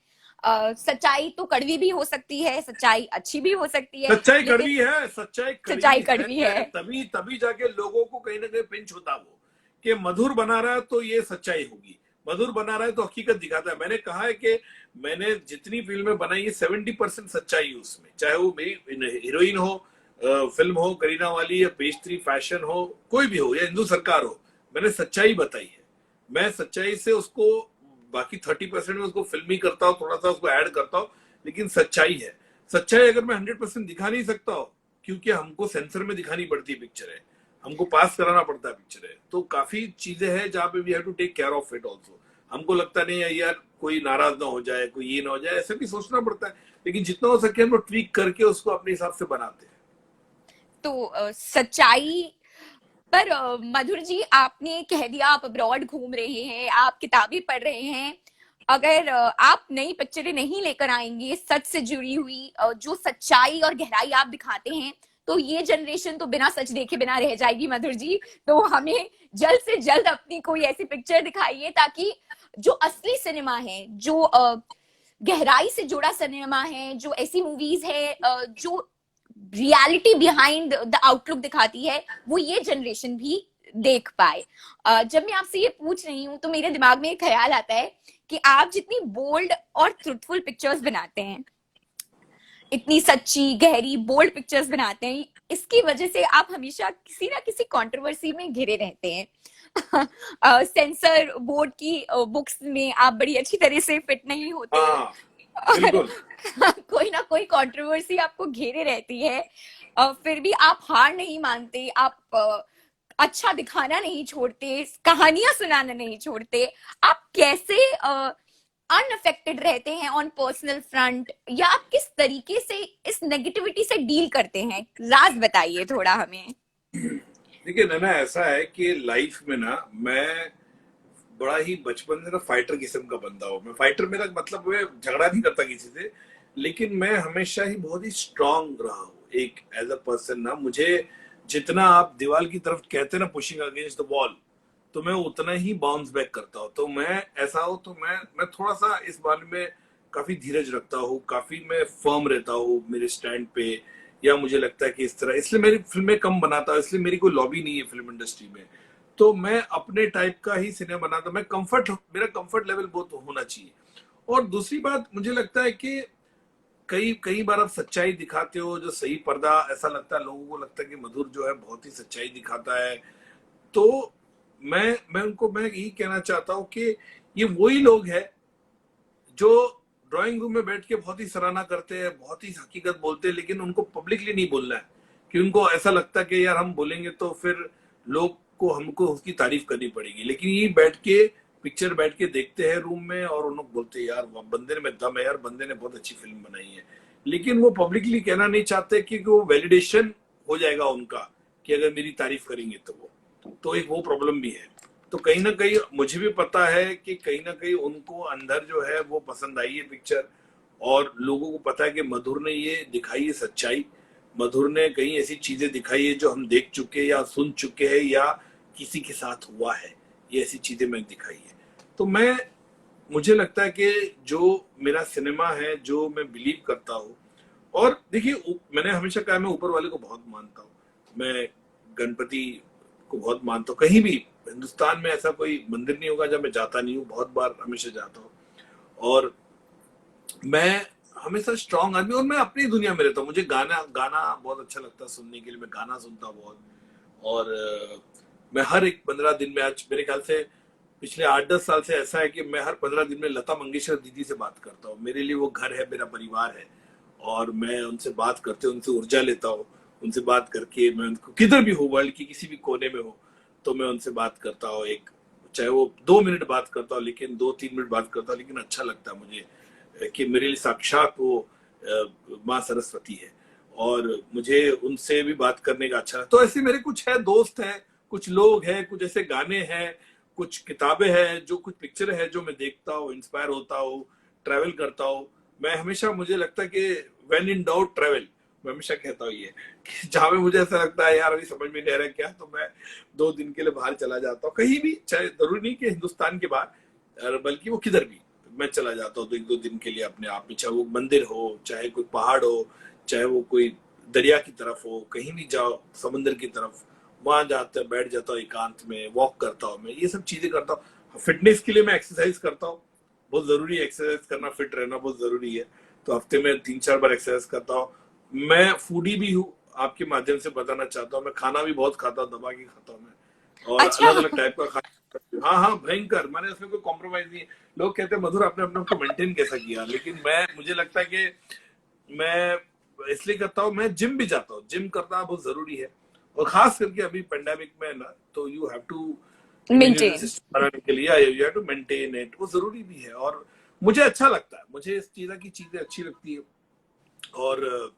सच्चाई तो कड़वी भी हो सकती है, सच्चाई अच्छी भी हो सकती है, सच्चाई लेकिन कड़वी है, सच्चाई सच्चाई कड़वी कड़वी है। है। तभी तभी जाके लोगों को कहीं ना कहीं पिंच होता वो, कि मधुर बना रहा है तो ये सच्चाई होगी, मधुर बना रहा है तो हकीकत दिखाता है। मैंने कहा है कि मैंने जितनी फिल्में बनाई है 70% सच्चाई है उसमें, चाहे वो मेरी हीरोइन हो, फिल्म हो करीना वाली, या पेज 3 फैशन हो, कोई भी हो, या हिंदू सरकार हो, मैंने सच्चाई बताई है। मैं सच्चाई से उसको, बाकी 30% में उसको फिल्मी करता हूँ, थोड़ा सा उसको ऐड करता हूँ, लेकिन सच्चाई है। सच्चाई अगर मैं 100% दिखा नहीं सकता हूँ, क्योंकि हमको सेंसर में दिखानी पड़ती है पिक्चर है, हमको पास कराना पड़ता है पिक्चर है, तो काफी चीजें हैं जहाँ पे we have to take care of it also. हमको लगता नहीं है यार कोई नाराज ना हो जाए, कोई ये ना हो जाए, ऐसा भी सोचना पड़ता है। लेकिन जितना हो सके हम लोग ट्वीक करके उसको अपने हिसाब से बनाते हैं। तो सच्चाई पर मधुर जी, आपने कह दिया आप अब्रॉड घूम रहे हैं, आप किताबें पढ़ रहे हैं। अगर आप नई पिक्चरें नहीं लेकर आएंगे सच से जुड़ी हुई, जो सच्चाई और गहराई आप दिखाते हैं, तो ये जनरेशन तो बिना सच देखे बिना रह जाएगी मधुर जी। तो हमें जल्द से जल्द अपनी कोई ऐसी पिक्चर दिखाइए ताकि जो असली सिनेमा है, जो गहराई से जुड़ा सिनेमा है, जो ऐसी मूवीज है जो रियलिटी बिहाइंड द आउटलुक दिखाती है, वो ये जनरेशन भी देख पाए। जब मैं आपसे ये पूछ रही हूँ तो मेरे दिमाग में एक ख्याल आता है कि आप जितनी बोल्ड और ट्रुथफुल पिक्चर्स बनाते हैं, इतनी सच्ची गहरी बोल्ड पिक्चर्स बनाते हैं, इसकी वजह से आप हमेशा किसी ना किसी कंट्रोवर्सी में घिरे रहते हैं। सेंसर बोर्ड की बुक्स में आप बड़ी अच्छी तरह से फिट नहीं होते, हाँ, और बिल्कुल। कोई ना कोई कंट्रोवर्सी आपको घेरे रहती है। फिर भी आप हार नहीं मानते, आप अच्छा दिखाना नहीं छोड़ते, कहानियां सुनाना नहीं छोड़ते। आप कैसे अनअफेक्टेड रहते हैं ऑन पर्सनल फ्रंट, या आप किस तरीके से इस नेगेटिविटी से डील करते हैं? राज बताइए थोड़ा हमें। देखिए नैना, ऐसा है कि लाइफ में ना मैं बड़ा ही बचपन से ना फाइटर किस्म का बंदा हूँ। मैं फाइटर, मेरा मतलब मैं झगड़ा नहीं करता किसी से, लेकिन मैं हमेशा ही बहुत ही स्ट्रांग रहा हूँ एक एज अ पर्सन ना। मुझे जितना आप दीवार की तरफ कहते हैं ना, पुशिंग अगेंस्ट द वॉल, तो मैं उतना ही बाउंस बैक करता हूँ। तो मैं ऐसा हूँ, तो मैं थोड़ा सा इस बारे में काफी धीरज रखता हूँ, काफी मैं फर्म रहता हूँ मेरे स्टैंड पे। या मुझे लगता है कि इस तरह, इसलिए मेरी फिल्में कम बनाता हूँ, इसलिए मेरी कोई लॉबी नहीं है फिल्म इंडस्ट्री में। तो मैं अपने टाइप का ही सिनेमा बनाता हूँ। मेरा कंफर्ट लेवल बहुत होना चाहिए। और दूसरी बात, मुझे लगता है कि कई कई बार आप सच्चाई दिखाते हो जो सही पर्दा, ऐसा लगता है लोगों को, लगता है कि मधुर जो है बहुत ही सच्चाई दिखाता है। तो मैं यही कहना चाहता हूँ कि ये वही लोग हैं जो ड्राइंग रूम में बैठ के बहुत ही सराहना करते हैं, बहुत ही हकीकत बोलते हैं, लेकिन उनको पब्लिकली नहीं बोलना है, कि उनको ऐसा लगता है कि यार हम बोलेंगे तो फिर लोग को हमको उसकी तारीफ करनी पड़ेगी। लेकिन ये बैठ के पिक्चर बैठ के देखते हैं रूम में, और उन लोग बोलते हैं यार बंदे में दम है, यार बंदे ने बहुत अच्छी फिल्म बनाई है। लेकिन वो पब्लिकली कहना नहीं चाहते, क्योंकि वो वैलिडेशन हो जाएगा उनका, कि अगर मेरी तारीफ करेंगे तो तो एक वो प्रॉब्लम भी है। तो कहीं ना कहीं मुझे भी पता है कि कहीं ना कहीं उनको अंदर जो है वो पसंद आई है पिक्चर, और लोगों को पता है कि मधुर ने ये दिखाई है सच्चाई। मधुर ने कई ऐसी चीजें दिखाई है जो हम देख चुके या सुन चुके हैं, या किसी के साथ हुआ है, ये ऐसी चीजें मैंने दिखाई है। तो मुझे लगता है कि जो मेरा सिनेमा है, जो मैं बिलीव करता हूँ, और देखिए मैंने हमेशा कहा मैं ऊपर वाले को बहुत मानता हूँ। मैं गणपति को बहुत मानता हूँ। कहीं भी हिंदुस्तान में ऐसा कोई मंदिर नहीं होगा जब मैं जाता नहीं हूँ, बहुत बार हमेशा जाता हूँ। और मैं हमेशा स्ट्रांग आदमी, और मैं अपनी दुनिया में रहता हूँ। मुझे गाना गाना बहुत अच्छा लगता है सुनने के लिए, मैं गाना सुनता हूँ बहुत। और मैं हर एक 15 दिन में, आज मेरे ख्याल से पिछले 8-10 साल से ऐसा है कि मैं हर 15 दिन में लता मंगेशकर दीदी से बात करता हूँ। मेरे लिए वो घर है, मेरा परिवार है, और मैं उनसे बात करते, उनसे ऊर्जा लेता हूँ। उनसे बात करके मैं उनको, किधर भी हो वर्ल्ड की किसी भी कोने में हो, तो मैं उनसे बात करता हूँ। एक चाहे वो 2 मिनट बात करता हूँ, लेकिन 2-3 मिनट बात करता हूँ, लेकिन अच्छा लगता है मुझे कि मेरे लिए साक्षात वो माँ सरस्वती है। और मुझे उनसे भी बात करने का अच्छा है। तो ऐसे मेरे कुछ है, दोस्त हैं, कुछ लोग हैं, कुछ ऐसे गाने हैं, कुछ किताबें हैं, जो कुछ पिक्चर है जो मैं देखता हूँ, इंस्पायर होता हूँ, ट्रैवल करता हूँ। मैं हमेशा, मुझे लगता है कि व्हेन इन डाउट ट्रैवल, मैं हमेशा कहता हूँ ये, कि जहां पे मुझे ऐसा लगता है यार अभी समझ में नहीं आ रहा क्या, तो मैं 2 दिन के लिए बाहर चला जाता हूँ कहीं भी, चाहे जरूरी नहीं कि हिंदुस्तान के बाहर, बल्कि वो किधर भी मैं चला जाता हूँ। तो 1-2 दिन के लिए अपने आप में, चाहे वो मंदिर हो, चाहे कोई पहाड़ हो, चाहे वो कोई दरिया की तरफ हो, कहीं भी जाओ, समुद्र की तरफ, वहां जाते बैठ जाता हूँ एकांत में, वॉक करता हूँ, मैं ये सब चीजें करता हूँ। फिटनेस के लिए मैं एक्सरसाइज करता हूँ, बहुत जरूरी है एक्सरसाइज करना, फिट रहना बहुत जरूरी है। तो हफ्ते में 3-4 बार एक्सरसाइज करता हूँ। मैं फूडी भी हूँ, आपके माध्यम से बताना चाहता हूँ। मैं खाना भी बहुत खाता हूँ, दबा के खाता हूँ मैं, और अच्छा। अलग अलग टाइप का खाना। हाँ हाँ, भयंकर, मैंने उसमें कोई कॉम्प्रोमाइज नहीं है। लोग कहते हैं मधुर आपने अपने को मेंटेन कैसा किया, लेकिन मुझे लगता है कि मैं इसलिए करता हूँ। मैं जिम भी जाता हूँ, जिम करना बहुत जरूरी है। और खास करके अभी पेंडेमिक में ना, तो you have to, immunity maintain. System बनाने के लिए you have to maintain it, वो जरूरी भी है। और मुझे अच्छा लगता है, मुझे इस चीज की चीजें अच्छी लगती है। और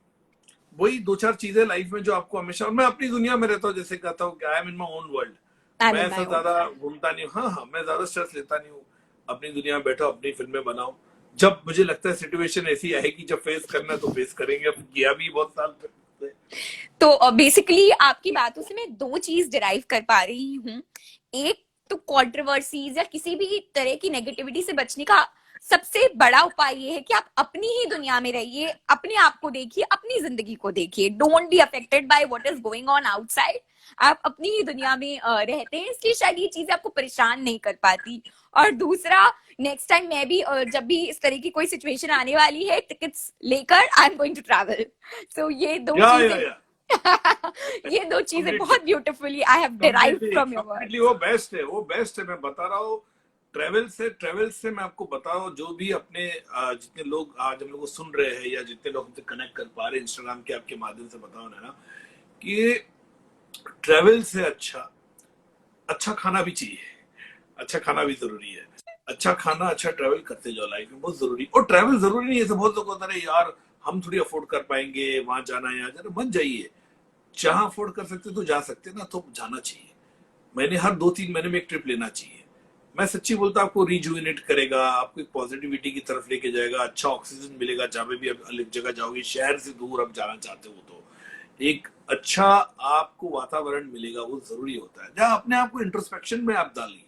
वही 2-4 चीजें लाइफ में जो आपको हमेशा, और मैं अपनी दुनिया में रहता हूँ, जैसे कहता हूँ कि I am in my own world. I am मैं इन ऐसा माय ओन ज्यादा वर्ल्ड। घूमता नहीं हूँ। हाँ हाँ, मैं ज्यादा स्ट्रेस लेता नहीं हूँ। अपनी दुनिया में बैठा, अपनी फिल्में बनाओ। जब मुझे लगता है सिचुएशन ऐसी आएगी जब फेस करना है, तो फेस करेंगे। अब किया भी बहुत साल पहले। तो बेसिकली आपकी बातों से मैं दो चीज डिराइव कर पा रही हूँ। एक तो कंट्रोवर्सीज या किसी भी तरह की नेगेटिविटी से बचने का सबसे बड़ा उपाय ये है कि आप अपनी ही दुनिया में रहिए, अपने आप को देखिए, अपनी जिंदगी को देखिए। Don't be affected by what is going on outside. आप अपनी ही दुनिया में रहते हैं, इसलिए शायद ये चीजें आपको परेशान नहीं कर पाती। और दूसरा, नेक्स्ट टाइम मैं भी जब भी इस तरह की कोई सिचुएशन आने वाली है, टिकट्स लेकर I am going to travel. So ये दो चीजें या ये दो चीजें कम्प्लीटली, बहुत beautifully I have derived completely, from your completely words. वो बेस्ट है, वो बेस्ट है। मैं बता रहा हूँ, ट्रेवल से मैं आपको बता रहा हूँ, जो भी अपने जितने लोग आज हम लोग को सुन रहे हैं या जितने लोग हमसे कनेक्ट कर पा रहे हैं इंस्टाग्राम के आपके माध्यम से, बताओ ना कि ट्रेवल से अच्छा अच्छा खाना भी चाहिए, अच्छा खाना भी जरूरी है। अच्छा खाना, अच्छा ट्रैवल करते जाओ, लाइफ में बहुत जरूरी। और ट्रैवल जरूरी नहीं है, ऐसे बहुत लोग होता है यार हम थोड़ी अफोर्ड कर पाएंगे, वहां जाना है यहाँ जाना, मत जाइए। जहां अफोर्ड कर सकते तो जा सकते ना, तो जाना चाहिए। मैंने हर 2-3 महीने में एक ट्रिप लेना चाहिए। मैं सच्ची बोलता हूं, आपको रिजुविनेट करेगा, आपको एक पॉजिटिविटी की तरफ लेके जाएगा, अच्छा ऑक्सीजन मिलेगा जहां पे भी आप अलग जगह जाओगे, शहर से दूर आप जाना चाहते हो तो एक अच्छा आपको वातावरण मिलेगा, वो जरूरी होता है। जहां अपने आप को इंट्रोस्पेक्शन में आप डालिए।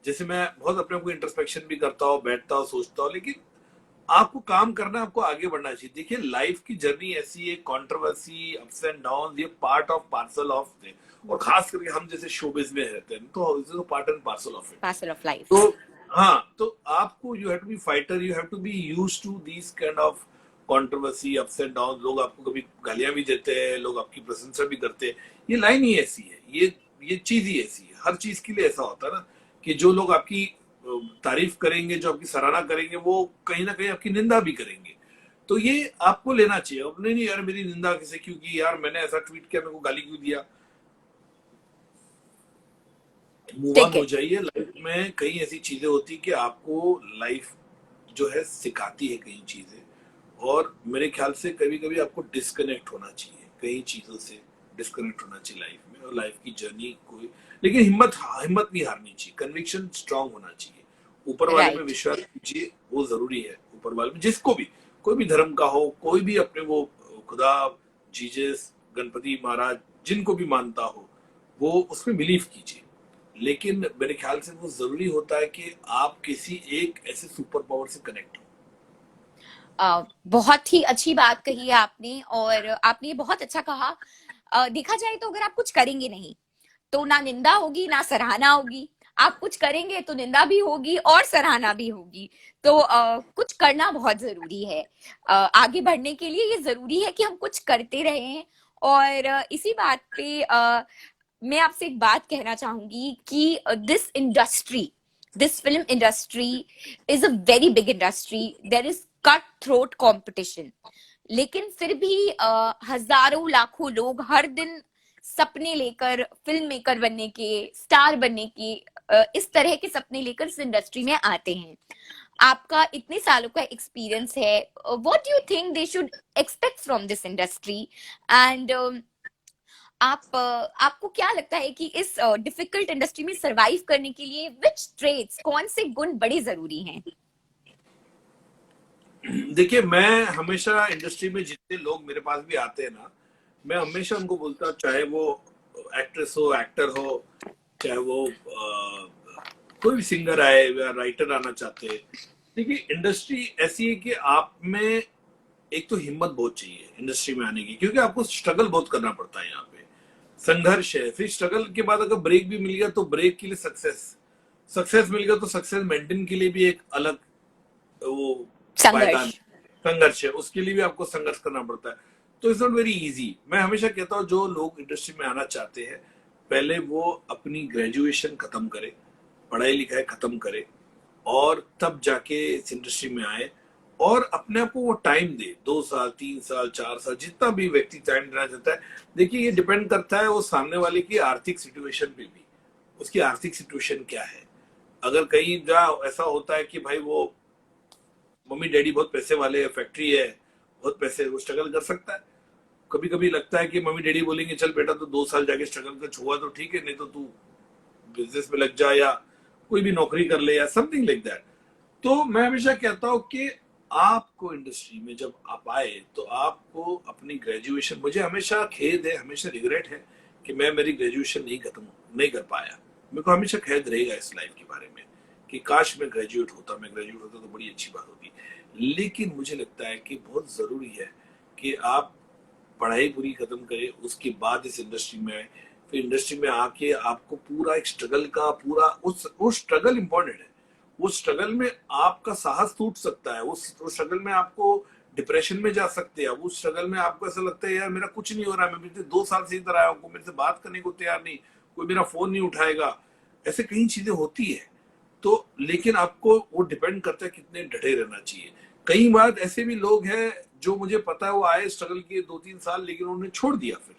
जैसे मैं बहुत अपने आप को इंट्रोस्पेक्शन भी करता हूँ, बैठता हूँ, सोचता हूँ, लेकिन आपको काम करना है, आपको आगे बढ़ना चाहिए। देखिए लाइफ की जर्नी ऐसी है, कंट्रोवर्सी, अप्स एंड डाउन, ये पार्ट ऑफ पार्सल ऑफ है। और खास करके हम जैसे शोबिज में रहते हैं तो part and parcel of it. Parcel of life. तो हाँ, तो आपको you have to be fighter, you have to be used to this kind of controversy, ups and down. लोग आपको कभी गालियां भी देते हैं, लोग आपकी प्रशंसा भी करते हैं। ये लाइन ही ऐसी है, ये चीज ही ऐसी है। हर चीज के लिए ऐसा होता है ना कि जो लोग आपकी तारीफ करेंगे, जो आपकी सराहना करेंगे, वो कहीं ना कहीं आपकी निंदा भी करेंगे। तो ये आपको लेना चाहिए। अब नहीं यार मेरी निंदा किसे क्यों की, यार मैंने ऐसा ट्वीट किया, मेरे को गाली क्यों दिया, मूव ऑन ठीक हो है। जाइए। लाइफ में कई ऐसी चीजें होती कि आपको लाइफ जो है सिखाती है कई चीजें। और मेरे ख्याल से कभी कभी आपको डिस्कनेक्ट होना चाहिए, कई चीजों से डिस्कनेक्ट होना चाहिए लाइफ में। और लाइफ की जर्नी कोई, लेकिन हिम्मत नहीं हारनी चाहिए, कन्विक्शन स्ट्रांग होना चाहिए। ऊपर वाले में राइट। विश्वास कीजिए, वो जरूरी है। ऊपर वाले में जिसको भी, कोई भी धर्म का हो, कोई भी अपने वो खुदा, जीसस, गणपति महाराज, जिनको भी मानता हो, वो उसमें बिलीव कीजिए। लेकिन मेरे ख्याल से वो जरूरी होता है कि आप किसी एक ऐसे सुपर पावर से कनेक्ट हो। बहुत ही अच्छी बात कही है आपने, और आपने ये बहुत अच्छा कहा। देखा जाए तो अगर आप कुछ करेंगे नहीं तो ना निंदा होगी ना सराहना होगी। आप कुछ करेंगे तो निंदा भी होगी और सराहना भी होगी। तो कुछ करना बहुत जरूरी है। आगे बढ़ने के लिए ये जरूरी है कि हम कुछ करते रहें। और इसी बात पे मैं आपसे एक बात कहना चाहूंगी कि this film industry is a very big industry. There is cut throat competition. लेकिन फिर भी हजारों लाखों लोग हर दिन सपने लेकर फिल्म मेकर बनने के, स्टार बनने के, इस तरह के सपने लेकर इस इंडस्ट्री में आते हैं। आपका इतने सालों का एक्सपीरियंस है, what do you think they should expect from this industry? And आपको क्या लगता है कि इस डिफिकल्ट इंडस्ट्री में सरवाइव करने के लिए विच ट्रेड्स, कौन से गुण बड़े जरूरी हैं? देखिए मैं हमेशा इंडस्ट्री में जितने लोग मेरे पास भी आते हैं ना, मैं हमेशा उनको बोलता हूँ, चाहे वो एक्ट्रेस हो, एक्टर हो, चाहे वो कोई भी सिंगर आए या राइटर आना चाहते हैं। देखिए इंडस्ट्री ऐसी है कि आप में एक तो हिम्मत बहुत चाहिए इंडस्ट्री में आने की, क्योंकि आपको स्ट्रगल बहुत करना पड़ता है। यहाँ पे संघर्ष है। फिर स्ट्रगल के बाद अगर ब्रेक भी मिल गया तो ब्रेक के लिए सक्सेस मिल गया तो सक्सेस मेंटेन के लिए भी एक अलग वो पायदान, संघर्ष। संघर्ष है, उसके लिए भी आपको संघर्ष करना पड़ता है। तो इट्स नॉट वेरी इजी। मैं हमेशा कहता हूँ जो लोग इंडस्ट्री में आना चाहते हैं, पहले वो अपनी ग्रेजुएशन खत्म करे, पढ़ाई लिखाई खत्म करे, और तब जाके इस इंडस्ट्री में आए। और अपने आप को वो टाइम दे, 2 साल, 3 साल, 4 साल, जितना भी व्यक्ति टाइम देना चाहता है। देखिए ये डिपेंड करता है वो सामने वाले की आर्थिक सिचुएशन पे भी, उसकी आर्थिक सिचुएशन क्या है। अगर कहीं जहाँ ऐसा होता है कि भाई वो मम्मी डैडी बहुत पैसे वाले है, फैक्ट्री है, बहुत पैसे, वो स्ट्रगल कर सकता है। कभी कभी लगता है कि मम्मी डैडी बोलेंगे चल बेटा तो 2 साल जाके स्ट्रगल कर, छुआ तो ठीक है, नहीं तो तू बिजनेस में लग जा या कोई भी नौकरी कर ले या समथिंग लाइक दैट। तो मैं हमेशा कहता हूँ कि आपको इंडस्ट्री में जब आप आए तो आपको अपनी ग्रेजुएशन, मुझे हमेशा खेद है, हमेशा रिग्रेट है कि मैं मेरी ग्रेजुएशन नहीं कर पाया। मेरे को हमेशा खेद रहेगा इस लाइफ के बारे में कि काश मैं ग्रेजुएट होता, मैं ग्रेजुएट होता तो बड़ी अच्छी बात होती। लेकिन मुझे लगता है कि बहुत जरूरी है कि आप पढ़ाई पूरी खत्म करें, उसके बाद इस इंडस्ट्री में आए। फिर इंडस्ट्री में आके आपको पूरा एक स्ट्रगल का पूरा वो स्ट्रगल इंपॉर्टेंट है। उस स्ट्रगल में आपका साहस टूट सकता है, उस स्ट्रगल में आपको डिप्रेशन में जा सकते हैं। उस स्ट्रगल में आपको ऐसा लगता है यार मेरा कुछ नहीं हो रहा है, मैं पिछले 2 साल से इधर आया हूँ, मेरे से बात करने को तैयार नहीं, कोई मेरा फोन नहीं उठाएगा, ऐसे कई चीजें होती है। तो लेकिन आपको वो डिपेंड करता है कितने डटे रहना चाहिए। कई बार ऐसे भी लोग हैं जो मुझे पता है वो आए, स्ट्रगल किए 2-3 साल, लेकिन उन्होंने छोड़ दिया। फिर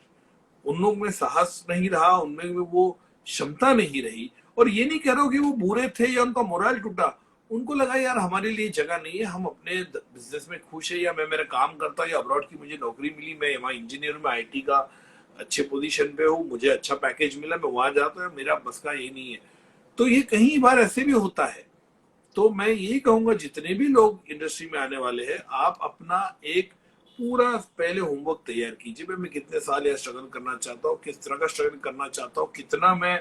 उन लोगों में साहस नहीं रहा, उनमें वो क्षमता नहीं रही। और ये नहीं कह रहा हूं कि वो बुरे थे या उनका मोरल टूटा, उनको लगा यार हमारे लिए जगह नहीं है, हम अपने बिजनेस में खुश है, या मैं मेरा काम करता हूँ, या अब्रॉड की मुझे नौकरी मिली, मैं वहाँ इंजीनियर में आईटी का अच्छे पोजीशन पे हूँ, मुझे अच्छा पैकेज मिला, मैं वहां जाता हूँ, मेरा बस का ये नहीं है। तो ये कई बार ऐसे भी होता है। तो मैं यही कहूंगा जितने भी लोग इंडस्ट्री में आने वाले हैं, आप अपना एक पूरा पहले होमवर्क तैयार कीजिए। भाई मैं कितने साल यहाँ स्ट्रगल करना चाहता हूँ, किस तरह का स्ट्रगल करना चाहता हूँ, कितना मैं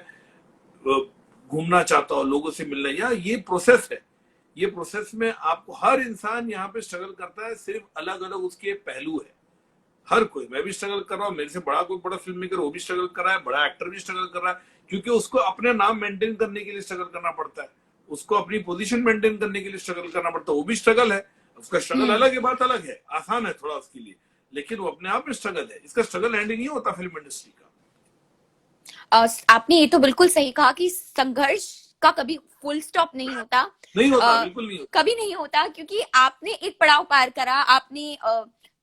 घूमना चाहता हूँ, लोगों से मिलना, या ये प्रोसेस है। ये प्रोसेस में आपको हर इंसान यहाँ पे स्ट्रगल करता है, सिर्फ अलग अलग उसके पहलू है। हर कोई, मैं भी स्ट्रगल कर रहा हूँ, मेरे से बड़ा कोई बड़ा फिल्म मेकर वो भी स्ट्रगल कर रहा है, बड़ा एक्टर भी स्ट्रगल कर रहा है, क्योंकि उसको अपने नाम मेंटेन करने के लिए स्ट्रगल करना पड़ता है, उसको अपनी पोजीशन मेंटेन करने के लिए स्ट्रगल करना पड़ता है। वो भी स्ट्रगल है, उसका स्ट्रगल अलग है, बात अलग है, आसान है थोड़ा उसके लिए, लेकिन वो अपने आप में स्ट्रगल है। इसका स्ट्रगल एंड नहीं होता फिल्म इंडस्ट्री का। आपने ये तो बिल्कुल सही कहा कि संघर्ष का कभी फुल स्टॉप नहीं होता। नहीं होता, अ, बिल्कुल नहीं होता। कभी नहीं होता, क्योंकि आपने एक पड़ाव पार करा, आपने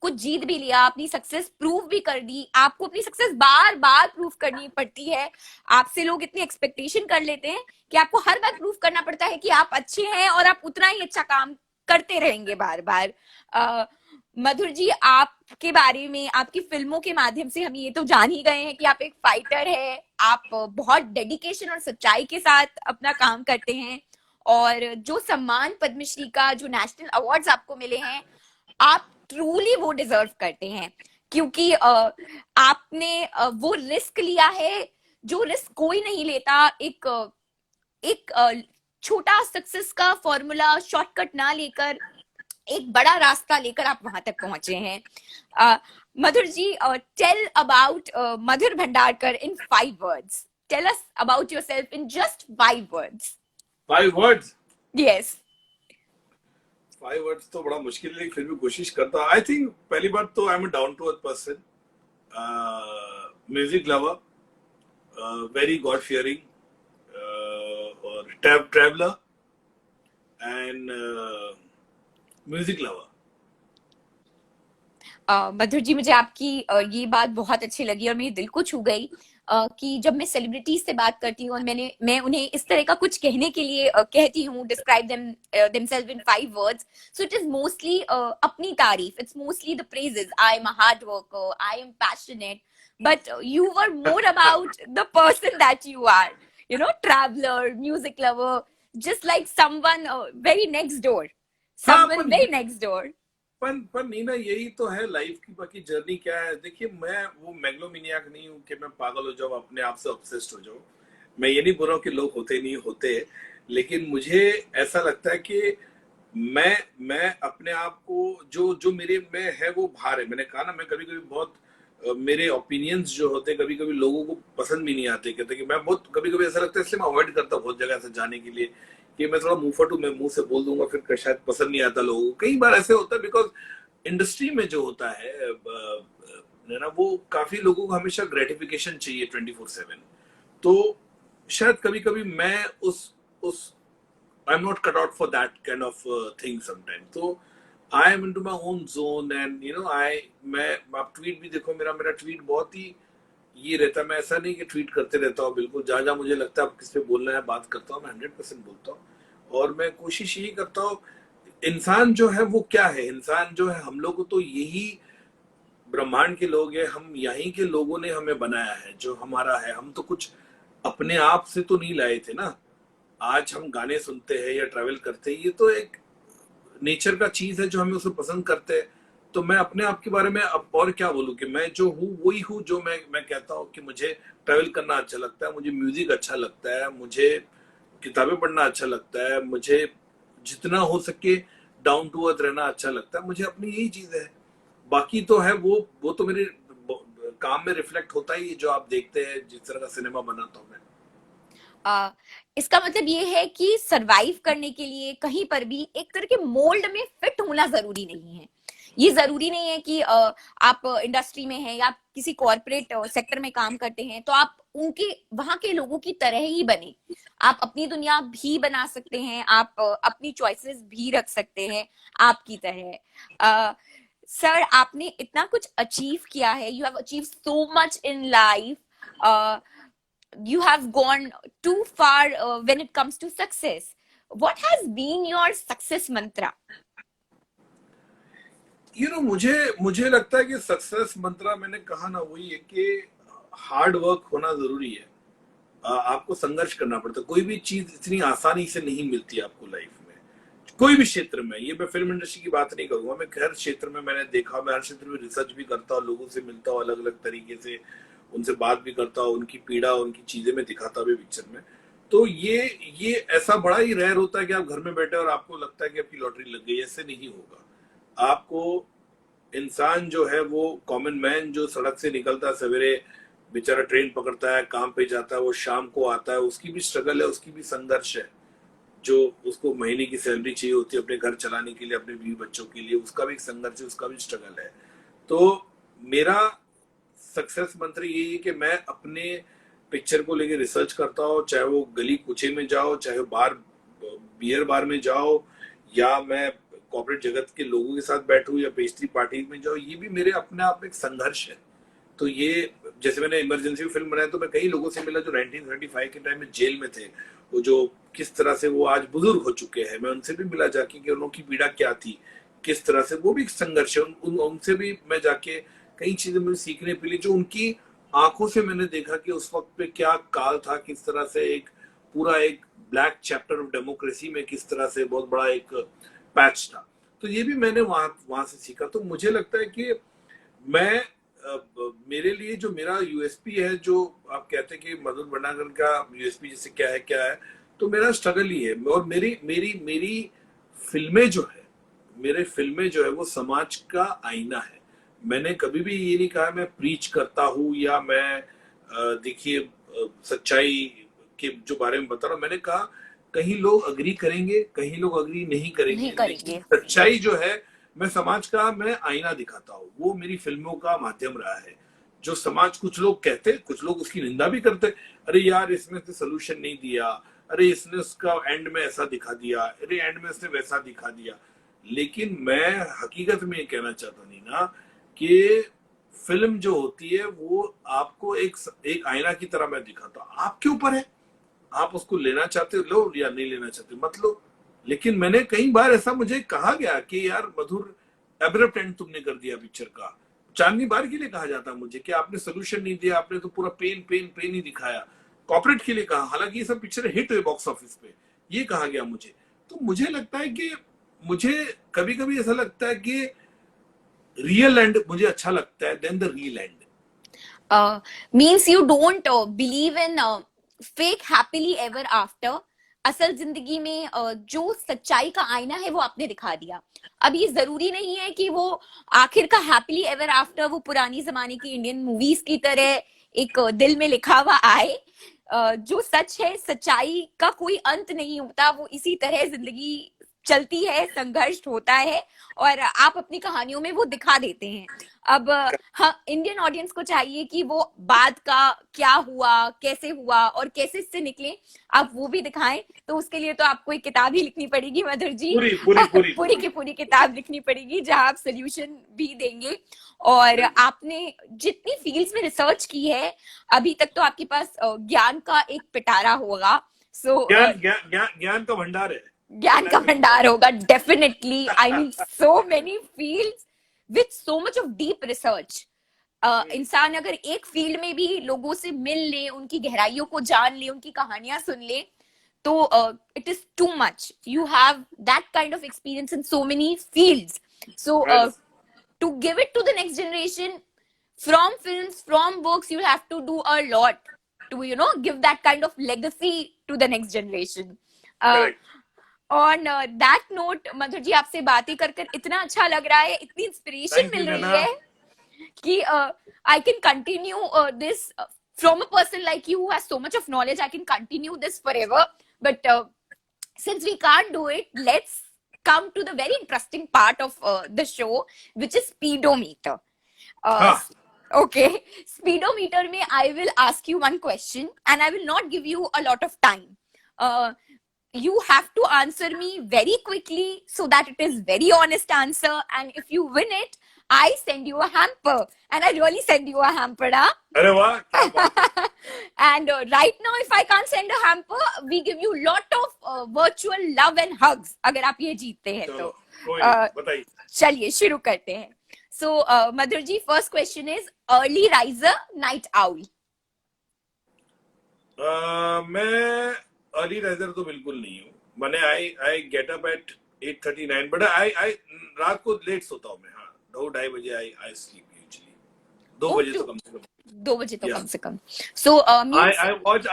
कुछ जीत भी लिया, अपनी सक्सेस प्रूव भी कर दी। आपको अपनी सक्सेस बार बार प्रूव करनी पड़ती है। आपसे लोग इतनी एक्सपेक्टेशन कर लेते हैं कि आपको हर बार प्रूव करना पड़ता है कि आप अच्छे हैं और आप उतना ही अच्छा काम करते रहेंगे बार बार। मधुर जी, आपके बारे में, आपकी फिल्मों के माध्यम से हम ये तो जान ही गए हैं कि आप एक फाइटर है, आप बहुत डेडिकेशन और सच्चाई के साथ अपना काम करते हैं, और जो सम्मान पद्मश्री का, जो नेशनल अवार्ड्स आपको मिले हैं, आप ट्रूली वो डिजर्व करते हैं, क्योंकि आपने वो रिस्क लिया है जो रिस्क कोई नहीं लेता। एक छोटा सक्सेस का फॉर्मूला शॉर्टकट ना लेकर एक बड़ा रास्ता लेकर आप वहां तक पहुंचे हैं। Madhur ji, tell about Madhur Bhandarkar in 5 words. Tell us about yourself in just 5 words. 5 words? Yes. 5 words तो बड़ा मुश्किल है, लेकिन फिर भी कोशिश करता हूँ। आई थिंक पहली बात तो I am down to earth person, music lover, very god fearing, और traveller and music lover. Madhur ji, मुझे आपकी ये बात बहुत अच्छी लगी और मेरे दिल को छू गई कि जब मैं सेलिब्रिटीज से बात करती हूँ और मैं उन्हें इस तरह का कुछ कहने के लिए कहती हूँ, describe themselves in 5 words, so it is mostly अपनी तारीफ, it's mostly the praises. I am a hard worker, I am passionate, but you were more about the person that you are, traveler, music lover, just like someone very next door, someone very next door. पर नहीं ना, यही तो है लाइफ की बाकी जर्नी क्या है। देखिए मैं वो मैग्लोमिनियाक नहीं हूँ कि मैं पागल हो जाऊँ, अपने आप से ऑब्सेस्ड हो जाऊँ। मैं ये नहीं बोल रहा हूँ कि लोग होते नहीं होते, लेकिन मुझे ऐसा लगता है कि मैं अपने आप को जो जो मेरे में है वो बाहर है। मैंने कहा ना, मैं कभी कभी बहुत मेरे ओपिनियंस जो होते कभी कभी लोगों को पसंद भी नहीं आते, कहते कि मैं बहुत कभी कभी ऐसा लगता है, इसलिए मैं अवॉइड करता हूँ बहुत जगह से जाने के लिए, कि मैं थोड़ा मुंह फटू, मैं मुंह से बोल दूंगा फिर शायद पसंद नहीं आता लोगों को। कई बार ऐसे होता है, बिकॉज इंडस्ट्री में जो होता है ना, वो काफी लोगों को हमेशा ग्रेटिफिकेशन चाहिए 24/7। तो शायद कभी कभी मैं उस I am not cut out for that kind of thing sometime. तो I am into my own zone and मैं आप ट्वीट भी देखो, मेरा ट्वीट बहुत ही ये रहता है। मैं ऐसा नहीं कि ट्वीट करते रहता हूँ, बिल्कुल जहां जहां मुझे लगता है किस पे बोलना है बात करता हूँ, मैं 100% बोलता हूँ। और मैं कोशिश यही करता हूँ, इंसान जो है वो क्या है, इंसान जो है हम लोग तो यही ब्रह्मांड के लोग हैं, हम यहीं के लोगों ने हमें बनाया है, जो हमारा है। हम तो कुछ अपने आप से तो नहीं लाए थे ना। आज हम गाने सुनते हैं या ट्रैवल करते हैं, ये तो एक नेचर का चीज है जो हमें उसे पसंद करते हैं। तो मैं अपने आप के बारे में अब और क्या बोलूं कि मैं जो हूँ वही हूँ, जो मैं कहता हूँ कि मुझे ट्रैवल करना अच्छा लगता है, मुझे म्यूजिक अच्छा लगता है, मुझे किताबें पढ़ना अच्छा लगता है, मुझे जितना हो सके डाउन टू अर्थ रहना अच्छा लगता है, मुझे अपनी यही चीज है। बाकी तो है वो तो मेरे काम में रिफ्लेक्ट होता ही है, जो आप देखते हैं जिस तरह का सिनेमा बनाता हूँ मैं। आ, इसका मतलब ये है कि सरवाइव करने के लिए कहीं पर भी एक तरह के मोल्ड में फिट होना जरूरी नहीं है। ये जरूरी नहीं है कि आप इंडस्ट्री में हैं या आप किसी कॉर्पोरेट सेक्टर में काम करते हैं तो आप उनके वहां के लोगों की तरह ही बने। आप अपनी दुनिया भी बना सकते हैं, आप अपनी चॉइसेस भी रख सकते हैं आपकी तरह। सर, आपने इतना कुछ अचीव किया है, you have achieve so much in life, you have gone too far when it comes to success. What has been your success mantra? मुझे मुझे लगता है कि सक्सेस मंत्रा मैंने कहा ना वही है कि हार्ड वर्क होना जरूरी है। आपको संघर्ष करना पड़ता है, कोई भी चीज इतनी आसानी से नहीं मिलती आपको लाइफ में, कोई भी क्षेत्र में। ये मैं फिल्म इंडस्ट्री की बात नहीं करूंगा, मैं हर क्षेत्र में मैंने देखा, मैं हर क्षेत्र में रिसर्च भी करता हूँ, लोगों से मिलता हूँ अलग अलग तरीके से, उनसे बात भी करता हूँ, उनकी पीड़ा उनकी चीजें मैं दिखाता भी पिक्चर में। तो ये ऐसा बड़ा ही रेयर होता है कि आप घर में बैठे और आपको लगता है कि आपकी लॉटरी लग गई, ऐसे नहीं होगा। आपको इंसान जो है वो कॉमन मैन जो सड़क से निकलता है सवेरे, बेचारा ट्रेन पकड़ता है, काम पे जाता है, वो शाम को आता है, उसकी भी स्ट्रगल है, उसकी भी संघर्ष है। जो उसको महीने की सैलरी चाहिए होती है अपने घर चलाने के लिए, अपने बीवी बच्चों के लिए, उसका भी संघर्ष है, उसका भी स्ट्रगल है। तो मेरा सक्सेस मंत्र यही है कि मैं अपने पिक्चर को लेके रिसर्च करता हूँ, चाहे वो गली कुचे में जाओ, चाहे बार बियर बार में जाओ, या मैं कॉर्पोरेट जगत के लोगों के साथ बैठूं या पेस्ट्री पार्टी में जाओ, ये भी मेरे अपने आप में एक संघर्ष है। तो ये जैसे मैंने इमरजेंसी फिल्म बनाई तो मैं कई लोगों से मिला जो 1935 के टाइम में जेल में थे, वो जो किस तरह से वो आज बुजुर्ग हो चुके हैं, मैं उनसे भी मिला जाके कि उनकी पीड़ा क्या थी, किस तरह से वो भी एक संघर्ष है। उनसे भी मैं जाके कई चीजें मुझे सीखने मिली, जो उनकी आंखों से मैंने देखा कि उस वक्त पे क्या काल था, किस तरह से एक पूरा एक ब्लैक चैप्टर ऑफ डेमोक्रेसी में किस तरह से बहुत बड़ा एक पैच था। तो ये भी मैंने वहां से सीखा। तो मुझे लगता है कि मैं मेरे लिए जो मेरा यूएसपी है, जो आप कहते हैं कि मधुर भंडारकर का यूएसपी जैसे क्या है, तो मेरा स्ट्रगल ही है। और मेरी मेरी मेरी फिल्में जो है मेरे फिल्में जो है वो समाज का आईना है। मैंने कभी भी ये नहीं कहा मैं प्रीच करता हूँ या मैं देखिए सच्चाई के जो बारे में बता रहा हूँ। मैंने कहा कहीं लोग अग्री करेंगे, कहीं लोग अग्री नहीं करेंगे, लेकिन सच्चाई जो है मैं समाज का मैं आईना दिखाता हूँ, वो मेरी फिल्मों का माध्यम रहा है। जो समाज कुछ लोग कहते, कुछ लोग उसकी निंदा भी करते, अरे यार इसने तो सोल्यूशन नहीं दिया, अरे इसने उसका एंड में ऐसा दिखा दिया, अरे एंड में इसने वैसा दिखा दिया। लेकिन मैं हकीकत में ये कहना चाहता नहीं ना कि फिल्म जो होती है वो आपको एक आईना की तरह मैं दिखाता हूँ। आपके ऊपर है, आप उसको लेना चाहते हो लो या नहीं लेना चाहते मत लो। लेकिन मैंने कई बार ऐसा मुझे कहा गया कि यार मधुर एब्रप्ट एंड तुमने कर दिया पिक्चर का। चांदनी बार के लिए कहा जाता मुझे कि आपने सोल्यूशन नहीं दिया, आपने तो पूरा पेन पेन पेन ही दिखाया। कॉर्पोरेट के लिए कहा, हालांकि ये सब पिक्चर हिट हुए बॉक्स ऑफिस पे, ये कहा गया मुझे। तो मुझे लगता है कि मुझे कभी कभी ऐसा लगता है कि रियल एंड मुझे अच्छा लगता है then the real end. Means you don't believe in fake happily ever after. असल जिंदगी में जो सच्चाई का आईना है वो आपने दिखा दिया। अब ये जरूरी नहीं है कि वो आखिर का हैप्पीली एवर आफ्टर वो पुरानी जमाने की इंडियन मूवीज की तरह एक दिल में लिखा हुआ आए। जो सच है, सच्चाई का कोई अंत नहीं होता, वो इसी तरह जिंदगी चलती है, संघर्ष होता है और आप अपनी कहानियों में वो दिखा देते हैं। अब हाँ, इंडियन ऑडियंस को चाहिए कि वो बाद का क्या हुआ, कैसे हुआ और कैसे इससे निकले, आप वो भी दिखाएं। तो उसके लिए तो आपको एक किताब ही लिखनी पड़ेगी मधुर जी, पूरी की पूरी किताब लिखनी पड़ेगी जहां आप सोल्यूशन भी देंगे। और आपने जितनी फील्ड्स में रिसर्च की है अभी तक, तो आपके पास ज्ञान का एक पिटारा होगा। सो ज्ञान का भंडार है, ज्ञान का भंडार होगा definitely. I mean so many fields with so much of deep research. इंसान अगर एक फील्ड में भी लोगों से मिल ले, उनकी गहराइयों को जान ले, उनकी कहानियां सुन ले, तो it is too much. You have that kind of experience in so many fields. So to give it to the next generation, from films, from books, you have to do a lot to give that kind of legacy to the next generation. Correct. On that note Madhur ji, आपसे बातें कर कर इतना अच्छा लग रहा है, इतनी इंस्पिरेशन Thank you, मिल रही Nana. है कि I can continue this from a person like you who has so much of knowledge. I can continue this forever, but since we can't do it, let's come to the very interesting part of the show, which is speedometer. हाँ. Okay, speedometer में I will ask you one question and I will not give you a lot of time. You have to answer me very quickly so that it is very honest answer, and if you win it, I send you a hamper, and I really send you a hamper, huh? अरे वाह, क्या बात है. And right now, if I can't send a hamper, we give you lot of virtual love and hugs अगर आप ये जीतते हैं चलो, तो. कोई नहीं, बताइए. चलिए शुरू करते हैं. So Madhur ji, first question is early riser, night owl? मैं अर्ली राइजर तो बिल्कुल नहीं हूँ. मैंने I get up at 8:39, but I रात को लेट सोता हूँ मैं. हाँ, 2-2:30 बजे आई स्लीप यूजुअली. 2 Oh, बजे तो कम से कम. 2 बजे तो Yeah. कम से कम. So means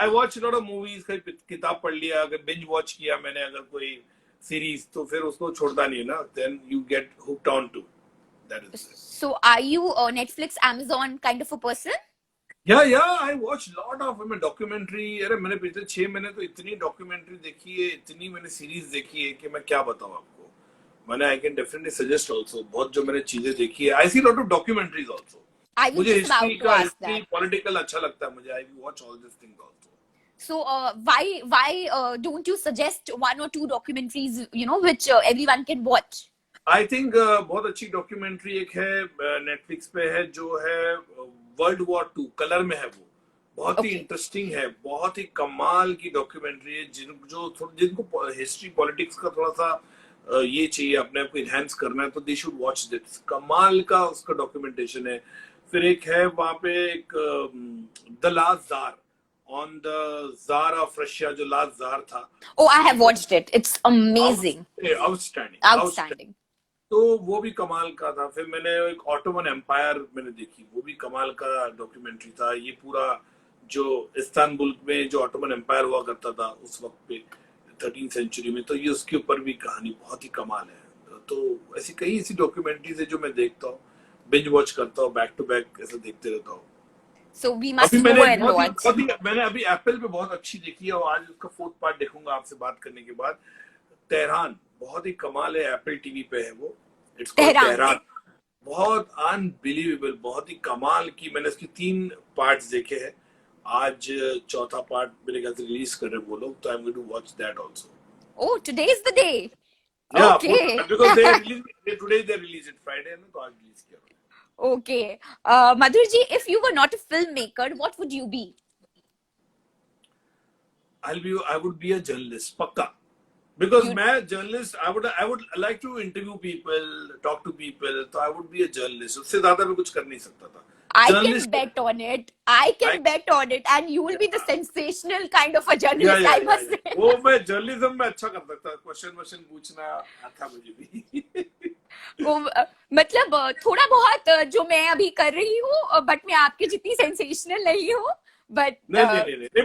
I watch a lot of movies. कहीं किताब पढ़ लिया, अगर binge watch किया मैंने अगर कोई सीरीज, तो फिर उसको छोड़ता नहीं है ना. Then you get hooked on to. That is it. So are you a Netflix, Amazon kind of a person? Yeah, I watch lot of documentary. अरे मैंने पिछले 6 महीने तो इतनी डॉक्यूमेंट्री देखी है, इतनी मैंने सीरीज देखी है कि मैं क्या बताऊं आपको. मैंने I can definitely suggest also. बहुत जो मैंने चीजें देखी है. I see lot of documentaries also. I was मुझे just about हिस्ट्री to का, ask हिस्ट्री that. पॉलिटिकल अच्छा लगता है मुझे. I watch all this things also. So why don't you suggest one or two documentaries, which everyone can watch? I think बहुत अच्छी डॉक्यूमेंट्री एक है नेटफ्लिक्स पे है, जो है वर्ल्ड वॉर 2 कलर में है. वो बहुत ही Okay. इंटरेस्टिंग है. बहुत ही कमाल की डॉक्यूमेंट्री है. जिनको हिस्ट्री पॉलिटिक्स का थोड़ा सा ये चाहिए, अपने आप को इनहेंस करना है, तो दे शुड वॉच दिस. कमाल का उसका डॉक्यूमेंटेशन है. फिर एक है वहां पे एक the last jar, on the jar of Russia, जो लास्ट जार था. Oh, I have watched it. It's amazing. Outstanding. Outstanding. तो वो भी कमाल का था. फिर मैंने एक ऑटोमन एम्पायर मैंने देखी, वो भी कमाल का डॉक्यूमेंट्री था. ये पूरा जो इस्तांबुल में जो ऑटोमन एम्पायर हुआ करता था उस वक्त पे 13वीं सेंचुरी में, तो ये उसके ऊपर भी कहानी बहुत ही कमाल है. तो ऐसी कई ऐसी डॉक्यूमेंट्रीज है जो मैं देखता हूँ, बिंज वॉच करता हूँ, बैक टू बैक ऐसे देखते रहता हूँ. So we must अभी go मैंने and watch. मैंने अभी एप्पल पे बहुत अच्छी देखी है, और आज उसका 4th पार्ट देखूंगा आपसे बात करने के बाद. तेहरान बहुत ही कमाल है. एप्पल टीवी पे है वो. It's called Tehran. बहुत अनबिलीवेबल, बहुत ही कमाल की. मैंने इसके 3 पार्ट्स देखे हैं. आज 4था पार्ट मेरे ख्याल से रिलीज कर रहे हैं वो लोग, तो I am going to watch that also. Oh, today is the day. Yeah, Okay. because they release it Friday ना, तो आज रिलीज किया. Okay. Madhur ji, if you were not a filmmaker, what would you be? I would be a journalist, पक्का. Because You- मैं journalist, I would like to interview people, talk to people. तो I would be a journalist. उससे ज्यादा मैं कुछ कर नहीं सकता था. I Journalist- can bet on it. I can bet on it, and you will be the sensational kind of a journalist, I must say. वो मैं जर्नलिज्म में अच्छा कर सकता. क्वेश्चन पूछना आता मुझे भी. वो मतलब थोड़ा बहुत जो मैं अभी कर रही हूँ, बट मैं आपके जितनी सेंसेशनल नहीं हूँ. बट नहीं,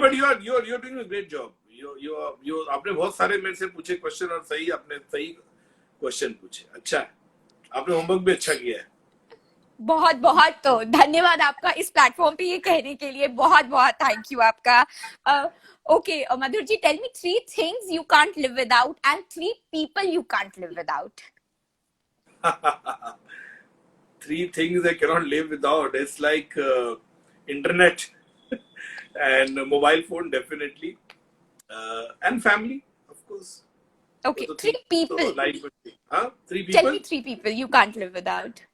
but you're doing a great job. You आपने बहुत सारे मेरे से पूछे क्वेश्चन, और आपने सही क्वेश्चन पूछे. अच्छा है. आपने होमवर्क भी अच्छा किया है. बहुत बहुत तो धन्यवाद आपका इस प्लेटफॉर्म पे ये कहने के लिए. बहुत बहुत थैंक यू आपका. Okay Madhur ji, tell me 3 things you can't live without and 3 people you can't live without. 3 things I cannot live without. It's like internet and mobile phone definitely, and family, of course. Okay, तो 3 people. life में, हाँ, 3 Tell people. me 3 people you can't live without.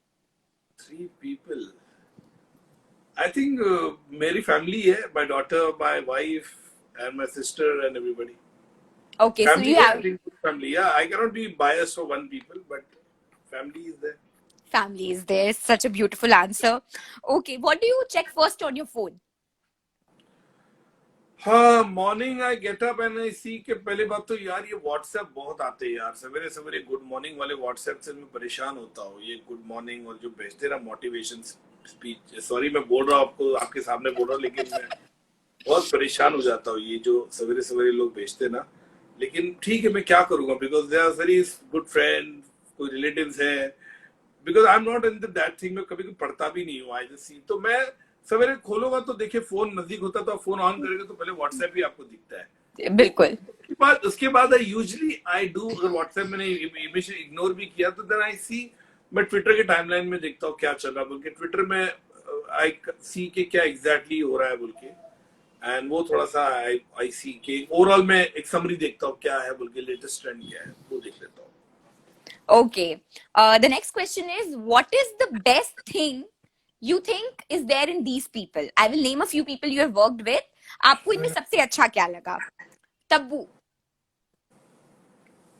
3 people. I think मेरी family है, my daughter, my wife, and my sister, and everybody. Okay, so Family, you I have think family. Yeah, I cannot be biased for one people, but family is there. family is there. Such a beautiful answer. Okay, what do you check first on your phone? हाँ, morning I get up and I see के पहले बात तो यार ये व्हाट्सएप बहुत आते हैं यार. सवेरे सवेरे गुड मॉर्निंग वाले व्हाट्सएप से मैं परेशान होता हूँ. ये गुड मॉर्निंग और जो भेजते ना मोटिवेशन स्पीच. सॉरी मैं बोल रहा हूँ आपको, आपके सामने बोल रहा हूँ, लेकिन मैं बहुत परेशान हो जाता हूँ ये जो सवेरे सवेरे लोग भेजते ना, लेकिन ठीक है, मैं क्या करूंगा, because they are very good friend, कोई रिलेटिव्स है, because I am not in that thing, मैं कभी पढ़ता भी नहीं हूँ, आई जस्ट सी, तो मैं सवेरे खोलूंगा तो देखिए फोन नजदीक होता है, तो फोन ऑन करेगा तो पहले व्हाट्सएप ही आपको दिखता है। बिल्कुल। उसके बाद आई यूजली आई डू, अगर व्हाट्सएप मैंने इमेज इग्नोर भी किया तो देन आई सी, मैं ट्विटर के टाइमलाइन में देखता हूँ क्या चल रहा है बोल के, ट्विटर में आई सी के क्या एग्जैक्टली हो रहा है बोल के, एंड वो थोड़ा सा आई सी के ओवरऑल में एक समरी देखता हूँ क्या है बोल के, लेटेस्ट ट्रेंड क्या है वो देख लेता हूँ। Okay. The next question is, what is the best thing you think is there in these people? I will name a few people you have worked with. आपको इनमें सबसे अच्छा क्या लगा? Tabu.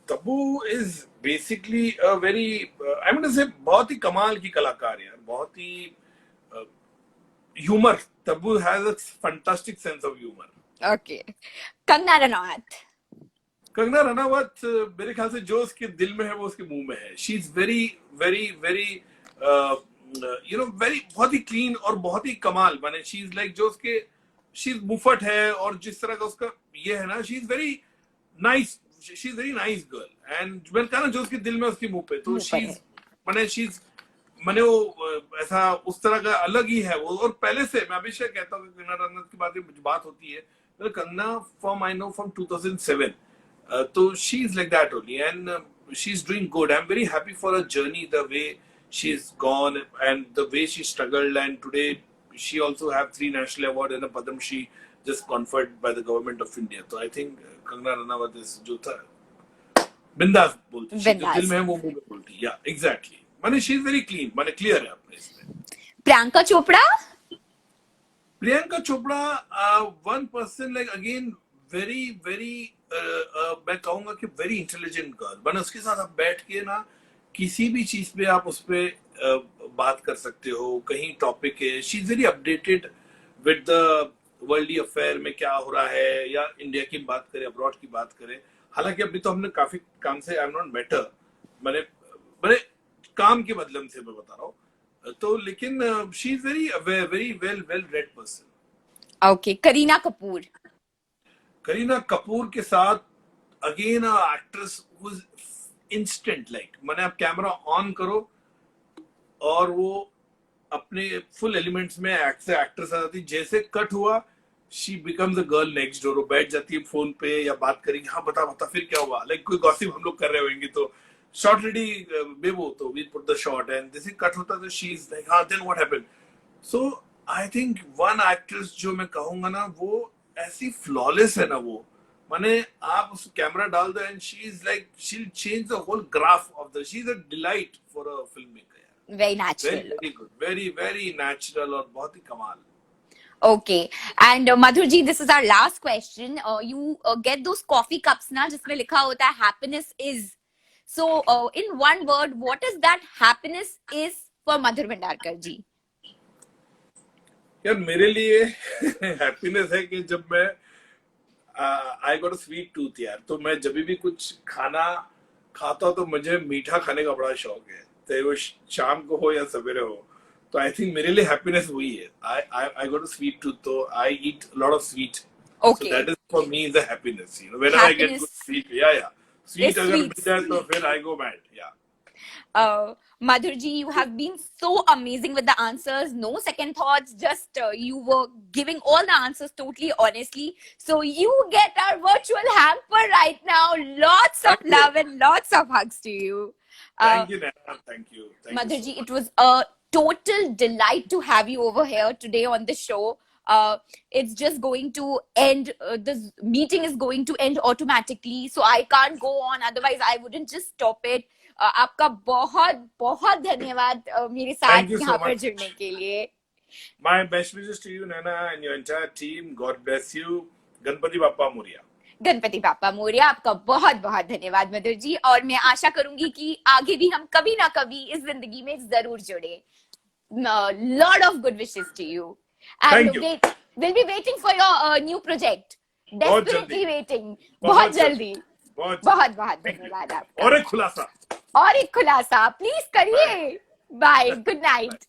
Tabu is basically uh very, I mean से बहुत ही कमाल की कलाकार है यार, बहुत ही humour, Tabu has a fantastic sense of humour. Okay. Kangana Ranaut. Kangana Ranawat मेरे ख्याल से जो उसके दिल में है वो उसके मुंह में है, she is very very very very, बहुत ही क्लीन और बहुत ही कमाल, माने शी इज लाइक जो उसके, शी इज मुफट है, और जिस तरह का उसका ये है ना, she is very nice, she is very nice girl, and मैंने कहा ना जो उसके दिल में उसके मुंह पे, तो मुंह शी पर इज, है। माने शी इज, मैंने वो ऐसा उस तरह का अलग ही है वो, और पहले से मैं हमेशा कहता हूँ कि कंगना रनावत की बात होती है, मतलब Kangana from I know from 2007, तो she is like that only, and she is doing good, I am very happy for a journey, the way she is gone and the way she struggled, and today she also have 3 national award and a Padam Shri just conferred by the government of India. So I think Kangana Ranaut is जो था बिंदास बोलती, शी जो दिल बिंदास। में है वो मुंह में बोलती, या एग्जैक्टली, माने शी इज वेरी क्लीन, माने क्लियर है अपने इसमें। Priyanka Chopra. Priyanka Chopra, one person like again, very very, मैं कहूंगा कि वेरी इंटेलिजेंट गर्ल, मैंने उसके साथ आप बैठ के ना किसी भी चीज पे आप उस पे बात कर सकते हो, कहीं टॉपिक है, she is very updated with the world affair में क्या हो रहा है, या इंडिया की बात करें, अब्रॉड की बात करें, हालांकि अभी तो हमने काफी काम से, आई एम नॉट बेटर, मैंने मैंने काम के बदलम से मैं बता रहा हूँ, तो लेकिन she is very very well well read person. Okay. Kareena Kapoor. Kareena Kapoor के साथ again actress was instant, like मैंने आप कैमरा ऑन करो और वो अपने फुल एलिमेंट्स में एक्ट से एक्ट्रेस आ जाती, जैसे कट हुआ she becomes a girl next door, वो बैठ जाती है फोन पे या बात करेगी, हाँ बता बता फिर क्या हुआ, लाइक कोई गॉसिप हम लोग कर रहे होंगे तो शॉर्ट रेडी बेबो, तो we put the shot and जैसे कट होता तो शी इज लाइक हाँ then what happened. So I think one actress जो मैं कहूंगा ना, वो ऐसी फ्लॉलेस है ना वो, माने आप उस कैमरा डाल दो and she is like she will change the whole graph of the, she is a delight for a film maker, very very natural. Very good, very very natural और बहुत ही कमाल। Okay. And Madhur ji, this is our last question. You get those coffee cups ना जिसमें लिखा होता है happiness is. So in one word, what is that happiness is for Madhur Bhandarkar ji? यार मेरे लिए हैप्पीनेस है कि जब मैं, आई गॉट अ स्वीट टूथ यार, तो मैं जब भी कुछ खाना खाता हूँ तो मुझे मीठा खाने का बड़ा शौक है, चाहे वो शाम को हो या सवेरे हो, तो आई थिंक मेरे लिए हैप्पीनेस वही है, I got a sweet tooth, तो I eat lot of sweet, so Okay. That is for me the happiness, you know whenever I get good Happiness sweet, या is स्वीट अगर मिल sweets. जाए तो फिर I go mad, yeah. Madhur ji, you have been so amazing with the answers. No second thoughts. Just you were giving all the answers totally honestly. So you get our virtual hamper right now. Lots of thank you, love and lots of hugs to you. Uh, thank you Naina, thank you Madhur so ji, much. it was a total delight to have you over here today on the show. Uh, it's just going to end. This meeting is going to end automatically, so I can't go on. Otherwise, I wouldn't just stop it. आपका बहुत बहुत धन्यवाद मेरे थैंक साथ यू यहाँ सो पर मच। जुड़ने के लिए। My best wishes to you, Nana, and your entire team. God bless you. Ganpati Bappa Moria. Ganpati बापा मोरिया, आपका बहुत बहुत धन्यवाद मधुर जी, और मैं आशा करूंगी कि आगे भी हम कभी ना कभी इस जिंदगी में जरूर जुड़े। Lot of good wishes to you, and Thank you. we'll be waiting for your new project. बहुत Desperately जल्दी, waiting. बहुत बहुत जल्दी, जल्दी। बहुत बहुत जल्दी। बहुत Thank you. धन्यवाद और आपका। एक खुलासा। और एक खुलासा प्लीज करिए। Bye, good night.